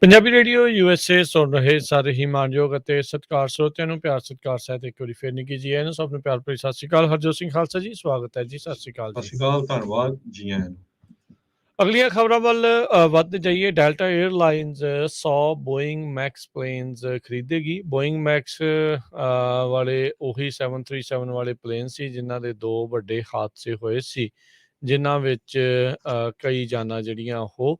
ਪੰਜਾਬੀ ਰੇਡੀਓ USA ਸੁਣ ਰਹੇ ਸਾਰੇ ਹੀ ਮਾਣਯੋਗ ਅਤੇ ਸਤਿਕਾਰ ਸਰੋਤਿਆਂ ਨੂੰ ਪਿਆਰ ਸਤਿਕਾਰ ਸਹਿਤ ਇੱਕ ਵਾਰੀ ਫੇਰ ਨਿੱਘੀ ਜੀ ਆਇਆਂ ਨੂੰ ਸਭ ਨੂੰ ਪਿਆਰ ਭਰੀ ਸਤਿ ਸ਼੍ਰੀ ਅਕਾਲ। ਹਰਜੋਤ ਸਿੰਘ ਖਾਲਸਾ ਜੀ, ਸਵਾਗਤ ਹੈ ਜੀ। ਸਤਿ ਸ਼੍ਰੀ ਅਕਾਲ ਸਤਿ ਜੀ। ਸ਼੍ਰੀ ਅਕਾਲ, ਧੰਨਵਾਦ, ਜੀ ਆਇਆਂ ਨੂੰ। ਅਗਲੀਆਂ ਖਬਰਾਂ ਵੱਲ ਵੱਧ ਜਾਈਏ। Delta Airlines 100 Boeing Max planes ਖਰੀਦੇਗੀ। ਬੋਇੰਗ ਮੈਕਸ ਵਾਲੇ ਉਹੀ 737 ਵਾਲੇ ਪਲੇਨ ਸੀ ਜਿਨ੍ਹਾਂ ਦੇ ਦੋ ਵੱਡੇ ਹਾਦਸੇ ਹੋਏ ਸੀ, ਜਿਨ੍ਹਾਂ ਵਿੱਚ ਕਈ ਜਾਨਾਂ ਜਿਹੜੀਆਂ ਉਹ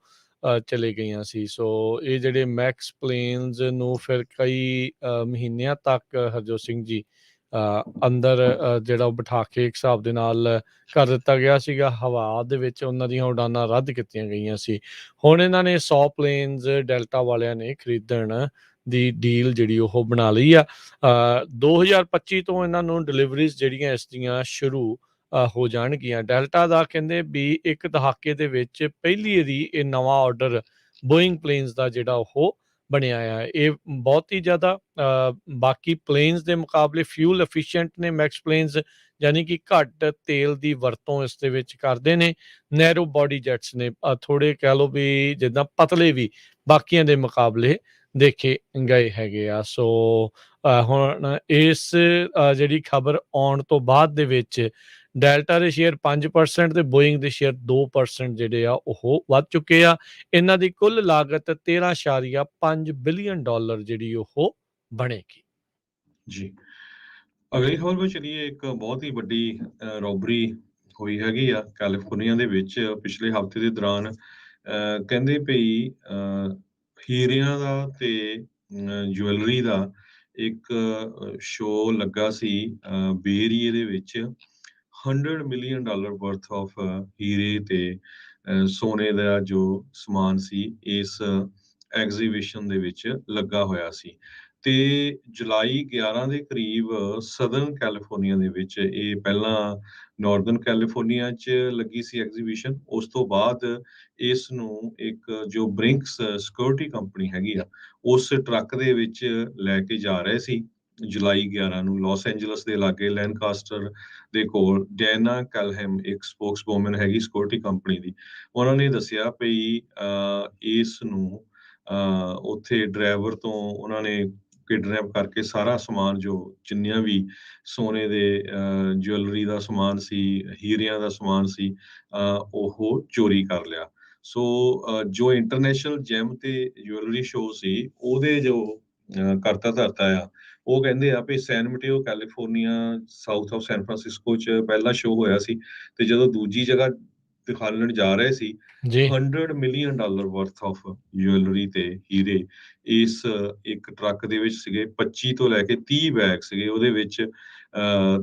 ਚਲੇ ਗਈਆਂ ਸੀ। ਸੋ ਇਹ ਜਿਹੜੇ ਮੈਕਸ ਪਲੇਨਸ ਨੂੰ ਫਿਰ ਕਈ ਮਹੀਨਿਆਂ ਤੱਕ ਹਰਜੋਤ ਸਿੰਘ ਜੀ ਅੰਦਰ ਜਿਹੜਾ ਉਹ ਬਿਠਾ ਕੇ ਇੱਕ ਹਿਸਾਬ ਦੇ ਨਾਲ ਕਰ ਦਿੱਤਾ ਗਿਆ ਸੀਗਾ। ਹਵਾ ਦੇ ਵਿੱਚ ਉਹਨਾਂ ਦੀਆਂ ਉਡਾਨਾਂ ਰੱਦ ਕੀਤੀਆਂ ਗਈਆਂ ਸੀ। ਹੁਣ ਇਹਨਾਂ ਨੇ 100 ਪਲੇਨਸ ਡੈਲਟਾ ਵਾਲਿਆਂ ਨੇ ਖਰੀਦਣ ਦੀ ਡੀਲ ਜਿਹੜੀ ਉਹ ਬਣਾ ਲਈ ਆ। 2025 ਤੋਂ ਇਹਨਾਂ ਨੂੰ ਡਿਲੀਵਰੀਜ਼ ਜਿਹੜੀਆਂ ਇਸ ਦੀਆਂ ਸ਼ੁਰੂ ਹੋ ਜਾਣਗੀਆਂ। ਡੈਲਟਾ ਦਾ ਕਹਿੰਦੇ ਵੀ ਇੱਕ ਦਹਾਕੇ ਦੇ ਵਿੱਚ ਪਹਿਲੀ ਵਾਰੀ ਇਹ ਨਵਾਂ ਆਰਡਰ ਬੋਇੰਗ ਪਲੇਨਸ ਦਾ ਜਿਹੜਾ ਉਹ ਬਣਿਆ ਆ। ਇਹ ਬਹੁਤ ਹੀ ਜ਼ਿਆਦਾ ਬਾਕੀ ਪਲੇਨਸ ਦੇ ਮੁਕਾਬਲੇ ਫਿਊਲ ਐਫੀਸ਼ੀਐਂਟ ਨੇ ਮੈਕਸ ਪਲੇਨਸ, ਯਾਨੀ ਕਿ ਘੱਟ ਤੇਲ ਦੀ ਵਰਤੋਂ ਇਸ ਦੇ ਵਿੱਚ ਕਰਦੇ ਨੇ। ਨੈਰੋ ਬੋਡੀ ਜੈਟਸ ਨੇ, ਥੋੜ੍ਹੇ ਕਹਿ ਲਓ ਵੀ ਜਿੱਦਾਂ ਪਤਲੇ ਵੀ ਬਾਕੀਆਂ ਦੇ ਮੁਕਾਬਲੇ ਦੇਖੇ ਗਏ ਹੈਗੇ ਆ। ਸੋ ਹੁਣ ਇਸ ਜਿਹੜੀ ਖਬਰ ਆਉਣ ਤੋਂ ਬਾਅਦ ਦੇ ਵਿੱਚ ਡੈਲਟਾ ਦੇ ਸ਼ੇਅਰ 5% ਤੇ ਬੋਇੰਗ ਦੇ ਸ਼ੇਅਰ 2% ਜਿਹੜੇ ਆ ਉਹ ਵੱਧ ਚੁੱਕੇ ਆ। ਇਹਨਾਂ ਦੀ ਕੁੱਲ ਲਾਗਤ $13.5 ਬਿਲੀਅਨ ਜਿਹੜੀ ਉਹ ਬਣੇਗੀ। ਜੀ, ਅਗਲੀ ਖਬਰ ਵਿੱਚ ਚਲੀਏ। ਇੱਕ ਬਹੁਤ ਹੀ ਵੱਡੀ ਰੋਬਰੀ ਹੋਈ ਹੈਗੀ ਆ ਕੈਲੀਫੋਰਨੀਆ ਦੇ ਵਿੱਚ ਪਿਛਲੇ ਹਫ਼ਤੇ ਦੇ ਦੌਰਾਨ। ਕਹਿੰਦੇ ਭਈ ਹੀਰਿਆਂ ਦਾ ਤੇ ਜੁਐਲਰੀ ਦਾ ਇੱਕ ਸ਼ੋਅ ਲੱਗਾ ਸੀ ਬੇ ਏਰੀਏ ਦੇ ਵਿੱਚ। $100 ਮਿਲੀਅਨ ਵਰਥ ਆਫ ਹੀਰੇ ਤੇ ਸੋਨੇ ਦਾ ਜੋ ਸਮਾਨ ਸੀ ਇਸ ਐਗਜ਼ੀਬਿਸ਼ਨ ਦੇ ਵਿੱਚ ਲੱਗਾ ਹੋਇਆ ਸੀ। ਤੇ ਜੁਲਾਈ 11 ਦੇ ਕਰੀਬ ਸਦਰਨ ਕੈਲੀਫੋਰਨੀਆ ਦੇ ਵਿੱਚ, ਇਹ ਪਹਿਲਾਂ ਨਾਰਦਰਨ ਕੈਲੀਫੋਰਨੀਆ 'ਚ ਲੱਗੀ ਸੀ ਐਗਜ਼ੀਬਿਸ਼ਨ। ਉਸ ਤੋਂ ਬਾਅਦ ਇਸ ਨੂੰ ਇੱਕ ਜੋ ਬ੍ਰਿੰਕਸ ਸਿਕਿਉਰਿਟੀ ਕੰਪਨੀ ਹੈਗੀ ਆ, ਉਸ ਟਰੱਕ ਦੇ ਵਿੱਚ ਲੈ ਕੇ ਜਾ ਰਹੇ ਸੀ ਜੁਲਾਈ 11 ਨੂੰ ਲਾਸ ਐਂਜਲਸ ਦੇ ਲਾਗੇ ਲੈਨਕਾਸਟਰ ਦੇ ਕੋਲ। ਡੈਨਾ ਕੈਲਹੈਮ ਇੱਕ ਸਪੋਕਸਵੂਮਨ ਹੈਗੀ ਸਿਕਿਉਰਿਟੀ ਕੰਪਨੀ ਦੀ। ਉਹਨਾਂ ਨੇ ਦੱਸਿਆ ਭਈ ਇਸ ਨੂੰ ਉੱਥੇ ਡਰਾਈਵਰ ਤੋਂ ਉਹਨਾਂ ਨੇ ਕਿਡਨੈਪ ਕਰਕੇ ਸਾਰਾ ਸਮਾਨ, ਜੋ ਜਿੰਨੀਆਂ ਵੀ ਸੋਨੇ ਦੇ ਜੁਐਲਰੀ ਦਾ ਸਮਾਨ ਸੀ, ਹੀਰਿਆਂ ਦਾ ਸਮਾਨ ਸੀ, ਉਹ ਚੋਰੀ ਕਰ ਲਿਆ। ਸੋ ਜੋ ਇੰਟਰਨੈਸ਼ਨਲ ਜੈਮ ਤੇ ਜੁਐਲਰੀ ਸ਼ੋਅ ਸੀ, ਉਹਦੇ ਜੋ ਕਰਤਾ ਧਰਤਾ ਆ, ਉਹ ਕਹਿੰਦੇ ਆ ਵੀ San Mateo California south of San Francisco 'ਚ ਪਹਿਲਾ ਸ਼ੋਅ ਹੋਇਆ ਸੀ। ਤੇ ਜਦੋਂ ਦੂਜੀ ਜਗ੍ਹਾ ਦਿਖਾਉਣ ਜਾ ਰਹੇ ਸੀ, ਜੀ $100 ਮਿਲੀਅਨ ਵਰਥ ਆਫ ਜੁਐਲਰੀ ਤੇ ਹੀਰੇ ਇਸ ਇੱਕ ਟਰੱਕ ਦੇ ਵਿੱਚ ਸੀਗੇ। 25 ਤੋਂ ਲੈ ਕੇ 30 ਬੈਗ ਸੀਗੇ ਉਹਦੇ ਵਿੱਚ।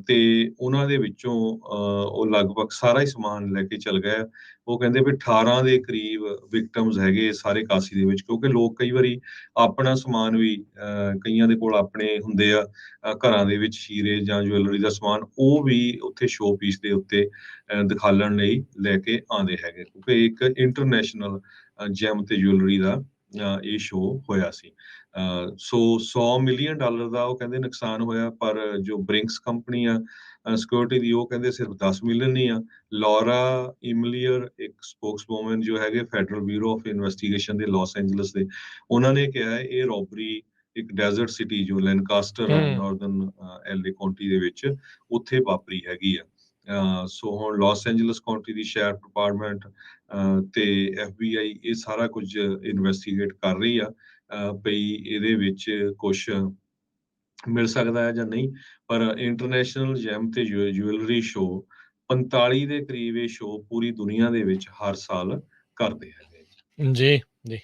ਤੇ ਉਹਨਾਂ ਦੇ ਵਿੱਚੋਂ ਉਹ ਲਗਭਗ ਸਾਰਾ ਹੀ ਸਮਾਨ ਲੈ ਕੇ ਚਲ ਗਏ। ਉਹ ਕਹਿੰਦੇ ਵੀ 18 ਦੇ ਕਰੀਬ ਵਿਕਟਮਸ ਹੈਗੇ ਸਾਰੇ ਕਾਸੀ ਦੇ ਵਿੱਚ, ਕਿਉਂਕਿ ਲੋਕ ਕਈ ਵਾਰੀ ਆਪਣਾ ਸਮਾਨ ਵੀ ਕਈਆਂ ਦੇ ਕੋਲ ਆਪਣੇ ਹੁੰਦੇ ਆ ਘਰਾਂ ਦੇ ਵਿੱਚ ਹੀਰੇ ਜਾਂ ਜੁਐਲਰੀ ਦਾ ਸਮਾਨ, ਉਹ ਵੀ ਉੱਥੇ ਸ਼ੋਅ ਪੀਸ ਦੇ ਉੱਤੇ ਦਿਖਾਲਣ ਲਈ ਲੈ ਕੇ ਆਉਂਦੇ ਹੈਗੇ, ਕਿਉਂਕਿ ਇੱਕ ਇੰਟਰਨੈਸ਼ਨਲ ਜੈਮ ਤੇ ਜੁਐਲਰੀ ਦਾ ਇਹ ਸ਼ੋਅ ਹੋਇਆ ਸੀ। ਸੋ $100 ਮਿਲੀਅਨ ਦਾ ਉਹ ਕਹਿੰਦੇ ਨੁਕਸਾਨ ਹੋਇਆ, ਪਰ ਜੋ ਬ੍ਰਿੰਕਸ ਕੰਪਨੀ ਆ ਸਿਕਿਉਰਿਟੀ ਦੀ, ਉਹ ਕਹਿੰਦੇ ਸਿਰਫ 10 ਮਿਲੀਅਨ ਹੀ ਆ। ਲੌਰਾ ਇਮਲੀਅਰ ਇੱਕ ਸਪੋਕਸਵੂਮਨ ਜੋ ਹੈਗੇ ਫੈਡਰਲ ਬਿਊਰੋ ਆਫ ਇਨਵੈਸਟੀਗੇਸ਼ਨ ਦੇ ਲਾਸ ਐਂਜਲਸ ਦੇ, ਉਹਨਾਂ ਨੇ ਕਿਹਾ ਹੈ ਇਹ ਰੋਬਰੀ ਇੱਕ ਡੈਜ਼ਰਟ ਸਿਟੀ ਜੋ ਲੈਨਕਾਸਟਰ ਆ ਨਾਰਦਰਨ ਐਲਏ ਕਾਉਂਟੀ ਦੇ ਵਿੱਚ, ਉੱਥੇ ਵਾਪਰੀ ਹੈਗੀ ਆ। ਸੋ ਹੁਣ ਲਾਸ ਐਂਜਲਸ ਕਾਉਂਟੀ ਦੀ ਸ਼ੈਰਿਫ ਡਿਪਾਰਟਮੈਂਟ ਤੇ FBI ਇਹ ਸਾਰਾ ਕੁਝ ਇਨਵੈਸਟੀਗੇਟ ਕਰ ਰਹੀ ਆ ਭਈ ਇਹਦੇ ਵਿੱਚ ਕੁਛ ਮਿਲ ਸਕਦਾ ਹੈ ਜਾਂ ਨਹੀਂ। ਪਰ ਇੰਟਰਨੈਸ਼ਨਲ ਜੈਮ ਤੇ ਜੁਐਲਰੀ ਸ਼ੋਅ 45 ਦੇ ਕਰੀਬ ਇਹ ਸ਼ੋਅ ਪੂਰੀ ਦੁਨੀਆ ਦੇ ਵਿੱਚ ਹਰ ਸਾਲ ਕਰਦੇ ਹੈਗੇ। ਜੀ ਜੀ।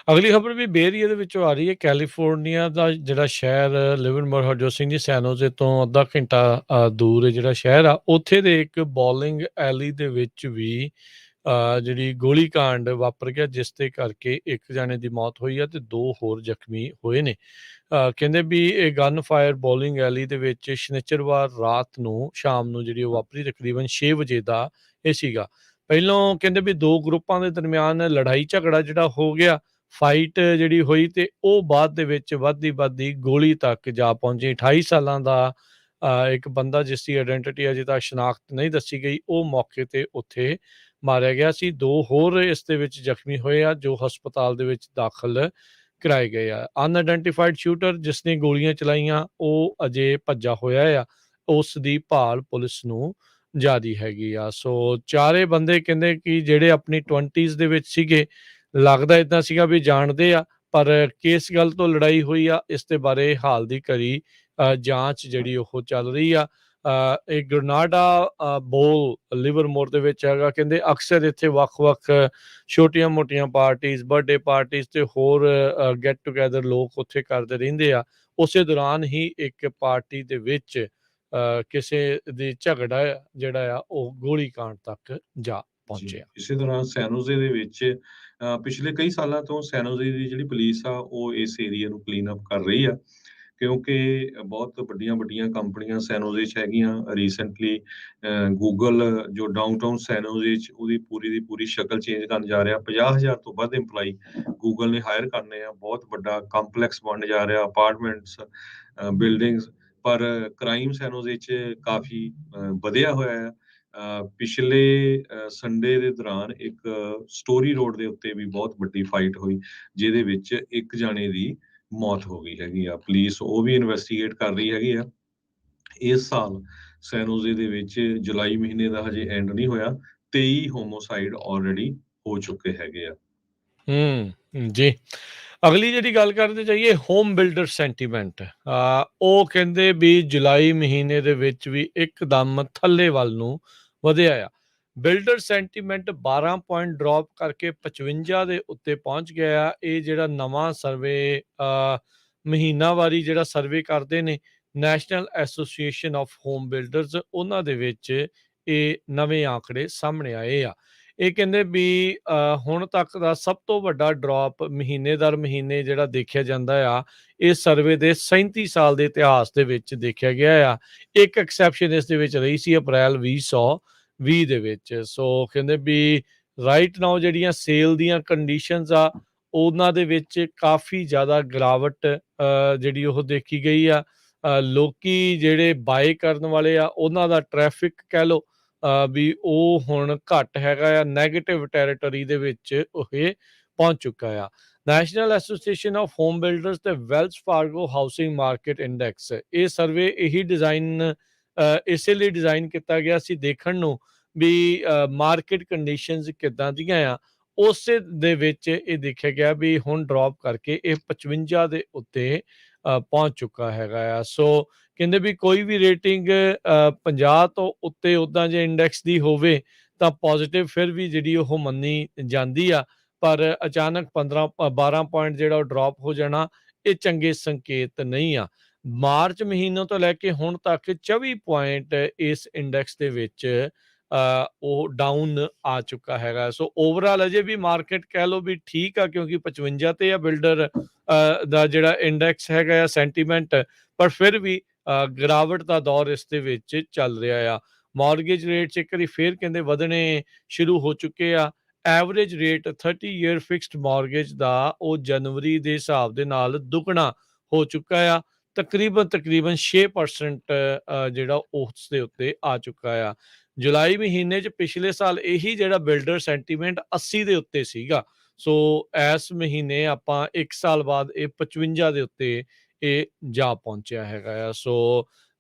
ਅਗਲੀ ਖਬਰ ਵੀ ਬੇ ਏਰੀਏ ਦੇ ਵਿੱਚੋਂ ਆ ਰਹੀ ਹੈ। ਕੈਲੀਫੋਰਨੀਆ ਦਾ ਜਿਹੜਾ ਸ਼ਹਿਰ ਲਿਵਰਮੋਰ, ਹਰਜੋਤ ਸਿੰਘ ਜੀ, ਸੈਨੋਜ਼ੇ ਤੋਂ ਅੱਧਾ ਘੰਟਾ ਦੂਰ ਜਿਹੜਾ ਸ਼ਹਿਰ ਆ, ਉੱਥੇ ਦੇ ਇੱਕ ਬੋਲਿੰਗ ਐਲੀ ਦੇ ਵਿੱਚ ਵੀ ਜਿਹੜੀ ਗੋਲੀकांड ਵਾਪਰ ਗਿਆ, ਜਿਸ ਦੇ ਕਰਕੇ ਇੱਕ ਜਾਣੇ ਦੀ ਮੌਤ ਹੋਈ ਆ ਤੇ 2 ਹੋਰ ਜ਼ਖਮੀ ਹੋਏ ਨੇ। ਕਹਿੰਦੇ ਵੀ ਇਹ ਗਨ ਫਾਇਰ ਬੋਲਿੰਗ ਐਲੀ ਦੇ ਵਿੱਚ ਸ਼ਨੀਚਰਵਾਰ ਰਾਤ ਨੂੰ ਸ਼ਾਮ ਨੂੰ ਜਿਹੜੀ ਉਹ ਵਾਪਰੀ, ਤਕਰੀਬਨ 6 ਵਜੇ ਦਾ ਇਹ ਸੀਗਾ। ਪਹਿਲੋਂ ਕਹਿੰਦੇ ਵੀ 2 ਗਰੁੱਪਾਂ ਦੇ ਦਰਮਿਆਨ ਲੜਾਈ ਝਗੜਾ ਜਿਹੜਾ ਹੋ ਗਿਆ, ਫਾਈਟ ਜਿਹੜੀ ਹੋਈ, ਤੇ ਉਹ ਬਾਅਦ ਦੇ ਵਿੱਚ ਵੱਧਦੀ ਗੋਲੀ ਤੱਕ ਜਾ ਪਹੁੰਚੀ। 28 ਸਾਲਾਂ ਦਾ ਇੱਕ ਬੰਦਾ, ਜਿਸ ਦੀ ਆਇਡੈਂਟੀਟੀ ਅਜੇ ਤੱਕ ਸ਼ਨਾਖਤ ਨਹੀਂ ਦੱਸੀ ਗਈ, ਉਹ ਮੌਕੇ ਤੇ ਉੱਥੇ ਮਾਰਿਆ ਗਿਆ ਸੀ। 2 ਹੋਰ ਇਸ ਦੇ ਵਿੱਚ ਜ਼ਖਮੀ ਹੋਏ ਆ, ਜੋ ਹਸਪਤਾਲ ਦੇ ਵਿੱਚ ਦਾਖਲ ਕਰਾਏ ਗਏ ਆ। ਅਨਆਇਡੈਂਟੀਫਾਈਡ ਸ਼ੂਟਰ ਜਿਸ ਨੇ ਗੋਲੀਆਂ ਚਲਾਈਆਂ ਉਹ ਅਜੇ ਭੱਜਾ ਹੋਇਆ ਆ। ਉਸ ਦੀ ਭਾਲ ਪੁਲਿਸ ਨੂੰ ਜਾਰੀ ਹੈਗੀ ਆ। ਸੋ ਚਾਰੇ ਬੰਦੇ ਕਹਿੰਦੇ ਕਿ ਜਿਹੜੇ ਆਪਣੀ 20s ਦੇ ਵਿੱਚ ਸੀਗੇ, ਲੱਗਦਾ ਏਦਾਂ ਸੀਗਾ ਵੀ ਜਾਣਦੇ ਆ, ਪਰ ਕਿਸ ਗੱਲ ਤੋਂ ਲੜਾਈ ਹੋਈ ਆ ਇਸ ਦੇ ਬਾਰੇ ਹਾਲ ਦੀ ਘੜੀ ਜਾਂਚ ਜਿਹੜੀ ਉਹ ਚੱਲ ਰਹੀ ਆ। ਇਹ ਗ੍ਰਨਾਡਾ ਬੋਲ ਲਿਵਰਮੋਰ ਦੇ ਵਿੱਚ ਹੈਗਾ। ਕਹਿੰਦੇ ਅਕਸਰ ਇੱਥੇ ਵੱਖ-ਵੱਖ ਛੋਟੀਆਂ-ਮੋਟੀਆਂ ਪਾਰਟੀਜ਼, ਬਰਥਡੇ ਪਾਰਟੀਜ਼ ਤੇ ਹੋਰ ਗੈਟ ਟੂਗੇਦਰ ਲੋਕ ਉੱਥੇ ਕਰਦੇ ਰਹਿੰਦੇ ਆ। ਉਸੇ ਦੌਰਾਨ ਹੀ ਇੱਕ ਪਾਰਟੀ ਦੇ ਵਿੱਚ ਕਿਸੇ ਦੀ ਝਗੜਾ ਜਿਹੜਾ ਆ ਉਹ ਗੋਲੀकांड ਤੱਕ ਜਾ ਜੀ, ਪਹੁੰਚਿਆ। ਇਸੇ ਦੌਰਾਨ ਸੈਨ ਹੋਜ਼ੇ ਦੇ ਵਿੱਚ ਪਿਛਲੇ ਕਈ ਸਾਲਾਂ ਤੋਂ ਸੈਨ ਹੋਜ਼ੇ ਦੀ ਜਿਹੜੀ ਪੁਲਿਸ ਆ ਉਹ ਇਸ ਏਰੀਆ ਨੂੰ ਕਲੀਨ ਅਪ ਕਰ ਰਹੀ ਆ, ਕਿਉਂਕਿ ਬਹੁਤ ਵੱਡੀਆਂ-ਵੱਡੀਆਂ ਕੰਪਨੀਆਂ ਸੈਨ ਹੋਜ਼ੇ 'ਚ ਹੈਗੀਆਂ। ਰੀਸੈਂਟਲੀ ਗੂਗਲ ਜੋ ਡਾਊਨਟਾਊਨ ਸੈਨ ਹੋਜ਼ੇ 'ਚ ਉਹਦੀ ਪੂਰੀ ਦੀ ਪੂਰੀ ਸ਼ਕਲ ਚੇਂਜ ਕਰਨ ਜਾ ਰਿਹਾ। 50,000 ਤੋਂ ਵੱਧ EMPLOYE ਗੂਗਲ ਨੇ ਹਾਇਰ ਕਰਨੇ ਆ। ਬਹੁਤ ਵੱਡਾ ਕੰਪਲੈਕਸ ਬਣਨ ਜਾ ਰਿਹਾ, ਅਪਾਰਟਮੈਂਟਸ, ਬਿਲਡਿੰਗਸ। ਪਰ ਕ੍ਰਾਈਮ ਸੈਨ ਹੋਜ਼ੇ 'ਚ ਕਾਫੀ ਵਧਿਆ ਹੋਇਆ ਆ। ਪਿਛਲੇ ਸੰਡੇ ਦੇ ਦੌਰਾਨ ਇੱਕ ਸਟੋਰੀ ਰੋਡ ਦੇ ਉੱਤੇ ਵੀ ਬਹੁਤ ਵੱਡੀ ਫਾਈਟ ਹੋਈ, ਜਿਹਦੇ ਵਿੱਚ ਇੱਕ ਜਾਣੇ ਦੀ ਮੌਤ ਹੋ ਗਈ ਹੈਗੀ ਆ। ਪੁਲਿਸ ਉਹ ਵੀ ਇਨਵੈਸਟੀਗੇਟ ਕਰ ਰਹੀ ਹੈਗੀ ਆ। ਇਸ ਸਾਲ ਸੈਨ ਹੋਜ਼ੇ ਦੇ ਵਿੱਚ ਜੁਲਾਈ ਮਹੀਨੇ ਦਾ ਹਜੇ ਐਂਡ ਨਹੀਂ ਹੋਇਆ, 23 ਹੋਮੋਸਾਈਡ ਆਲਰੇਡੀ ਹੋ ਚੁੱਕੇ ਹੈਗੇ ਆ। ਜੀ। ਅਗਲੀ ਜਿਹੜੀ ਗੱਲ ਕਰਦੇ ਜਾਈਏ ਹੋਮ ਬਿਲਡਰ ਸੈਂਟੀਮੈਂਟ, ਉਹ ਕਹਿੰਦੇ ਵੀ ਜੁਲਾਈ ਮਹੀਨੇ ਦੇ ਵਿੱਚ ਵੀ ਇੱਕਦਮ ਥੱਲੇ ਵੱਲ ਨੂੰ ਵਧਿਆ ਆ। ਬਿਲਡਰ ਸੈਂਟੀਮੈਂਟ 12 ਪੁਆਇੰਟ ਡ੍ਰੌਪ ਕਰਕੇ 55 ਦੇ ਉੱਤੇ ਪਹੁੰਚ ਗਿਆ ਆ। ਇਹ ਜਿਹੜਾ ਨਵਾਂ ਸਰਵੇ ਮਹੀਨਾਵਾਰੀ ਜਿਹੜਾ ਸਰਵੇ ਕਰਦੇ ਨੇ national association of home builders, ਉਹਨਾਂ ਦੇ ਵਿੱਚ ਇਹ ਨਵੇਂ ਆંકੜੇ ਸਾਹਮਣੇ ਆਏ ਆ। ਇਹ ਕਹਿੰਦੇ ਵੀ ਹੁਣ ਤੱਕ ਦਾ ਸਭ ਤੋਂ ਵੱਡਾ ਡ੍ਰੌਪ ਮਹੀਨੇ ਦਰ ਮਹੀਨੇ ਜਿਹੜਾ ਦੇਖਿਆ ਜਾਂਦਾ ਆ, ਇਸ ਸਰਵੇ ਦੇ 37 ਸਾਲ ਦੇ ਇਤਿਹਾਸ ਦੇ ਵਿੱਚ ਦੇਖਿਆ ਗਿਆ ਆ। ਇੱਕ ਐਕਸੈਪਸ਼ਨ ਇਸ ਦੇ ਵਿੱਚ ਰਹੀ ਸੀ ਅਪ੍ਰੈਲ 2020 ਦੇ ਵਿੱਚ। ਸੋ ਕਹਿੰਦੇ ਵੀ ਰਾਈਟ ਨਾਓ ਜਿਹੜੀਆਂ ਸੇਲ ਦੀਆਂ ਕੰਡੀਸ਼ਨਸ ਆ ਉਹਨਾਂ ਦੇ ਵਿੱਚ ਕਾਫੀ ਜ਼ਿਆਦਾ ਗਿਰਾਵਟ ਜਿਹੜੀ ਉਹ ਦੇਖੀ ਗਈ ਆ। ਲੋਕੀ ਜਿਹੜੇ ਬਾਏ ਕਰਨ ਵਾਲੇ ਆ ਉਹਨਾਂ ਦਾ ਟ੍ਰੈਫਿਕ ਕਹਿ ਲਓ ਵੀ ਉਹ ਹੁਣ ਘੱਟ ਹੈਗਾ ਆ, ਨੈਗੇਟਿਵ ਟੈਰੀਟਰੀ ਦੇ ਵਿੱਚ ਇਹ ਪਹੁੰਚ ਚੁੱਕਾ ਆ। National association of home builders ਤੇ Wales Fargo housing market index, ਇਹ ਸਰਵੇ ਇਹੀ ਡਿਜ਼ਾਈਨ ਇਸੇ ਲਈ ਡਿਜ਼ਾਈਨ ਕੀਤਾ ਗਿਆ ਸੀ ਦੇਖਣ ਨੂੰ ਵੀ ਮਾਰਕੀਟ ਕੰਡੀਸ਼ਨਸ ਕਿੱਦਾਂ ਦੀਆਂ ਆ। ਉਸੇ ਦੇ ਵਿੱਚ ਇਹ ਦੇਖਿਆ ਗਿਆ ਵੀ ਹੁਣ ਡ੍ਰੌਪ ਕਰਕੇ ਇਹ 55 ਦੇ ਉੱਤੇ ਪਹੁੰਚ ਚੁੱਕਾ ਹੈਗਾ ਆ। ਸੋ ਕਹਿੰਦੇ ਵੀ ਕੋਈ ਵੀ ਰੇਟਿੰਗ 50 ਤੋਂ ਉੱਤੇ ਉੱਦਾਂ ਜੇ ਇੰਡੈਕਸ ਦੀ ਹੋਵੇ ਤਾਂ ਪੋਜ਼ਿਟਿਵ ਫਿਰ ਵੀ ਜਿਹੜੀ ਉਹ ਮੰਨੀ ਜਾਂਦੀ ਆ, ਪਰ ਅਚਾਨਕ 12 ਪੁਆਇੰਟ ਜਿਹੜਾ ਉਹ ਡ੍ਰੌਪ ਹੋ ਜਾਣਾ ਇਹ ਚੰਗੇ ਸੰਕੇਤ ਨਹੀਂ ਆ। ਮਾਰਚ ਮਹੀਨੇ ਤੋਂ ਲੈ ਕੇ ਹੁਣ ਤੱਕ 24 ਪੁਆਇੰਟ ਇਸ ਇੰਡੈਕਸ ਦੇ ਵਿੱਚ ਉਹ ਡਾਊਨ ਆ ਚੁੱਕਾ ਹੈਗਾ। ਸੋ ਓਵਰਆਲ ਅਜੇ ਵੀ ਮਾਰਕੀਟ ਕਹਿ ਲਓ ਵੀ ਠੀਕ ਆ, ਕਿਉਂਕਿ 55 ਤੇ ਆ ਬਿਲਡਰ ਦਾ ਜਿਹੜਾ ਇੰਡੈਕਸ ਹੈਗਾ ਆ ਸੈਂਟੀਮੈਂਟ, ਪਰ ਫਿਰ ਵੀ ਗਿਰਾਵਟ ਦਾ ਦੌਰ ਇਸ ਦੇ ਵਿੱਚ ਚੱਲ ਰਿਹਾ ਆ। ਮਾਰਗੇਜ ਰੇਟ 'ਚ ਇੱਕ ਵਾਰੀ ਫੇਰ ਕਹਿੰਦੇ ਵਧਣੇ ਸ਼ੁਰੂ ਹੋ ਚੁੱਕੇ ਆ। Average rate 30 year fixed mortgage ਦਾ ਉਹ ਜਨਵਰੀ ਦੇ ਹਿਸਾਬ ਦੇ ਨਾਲ ਦੁੱਗਣਾ ਹੋ ਚੁੱਕਾ ਆ। ਤਕਰੀਬਨ 6% ਜਿਹੜਾ ਉਸ ਦੇ ਉੱਤੇ ਆ ਚੁੱਕਾ ਆ। ਜੁਲਾਈ ਮਹੀਨੇ 'ਚ ਪਿਛਲੇ ਸਾਲ ਇਹੀ ਜਿਹੜਾ ਬਿਲਡਰ ਸੈਂਟੀਮੈਂਟ 80 ਦੇ ਉੱਤੇ ਸੀਗਾ। ਸੋ ਇਸ ਮਹੀਨੇ ਆਪਾਂ 1 ਸਾਲ ਬਾਅਦ ਇਹ 55 ਦੇ ਉੱਤੇ ਇਹ ਜਾ ਪਹੁੰਚਿਆ ਹੈਗਾ ਆ। ਸੋ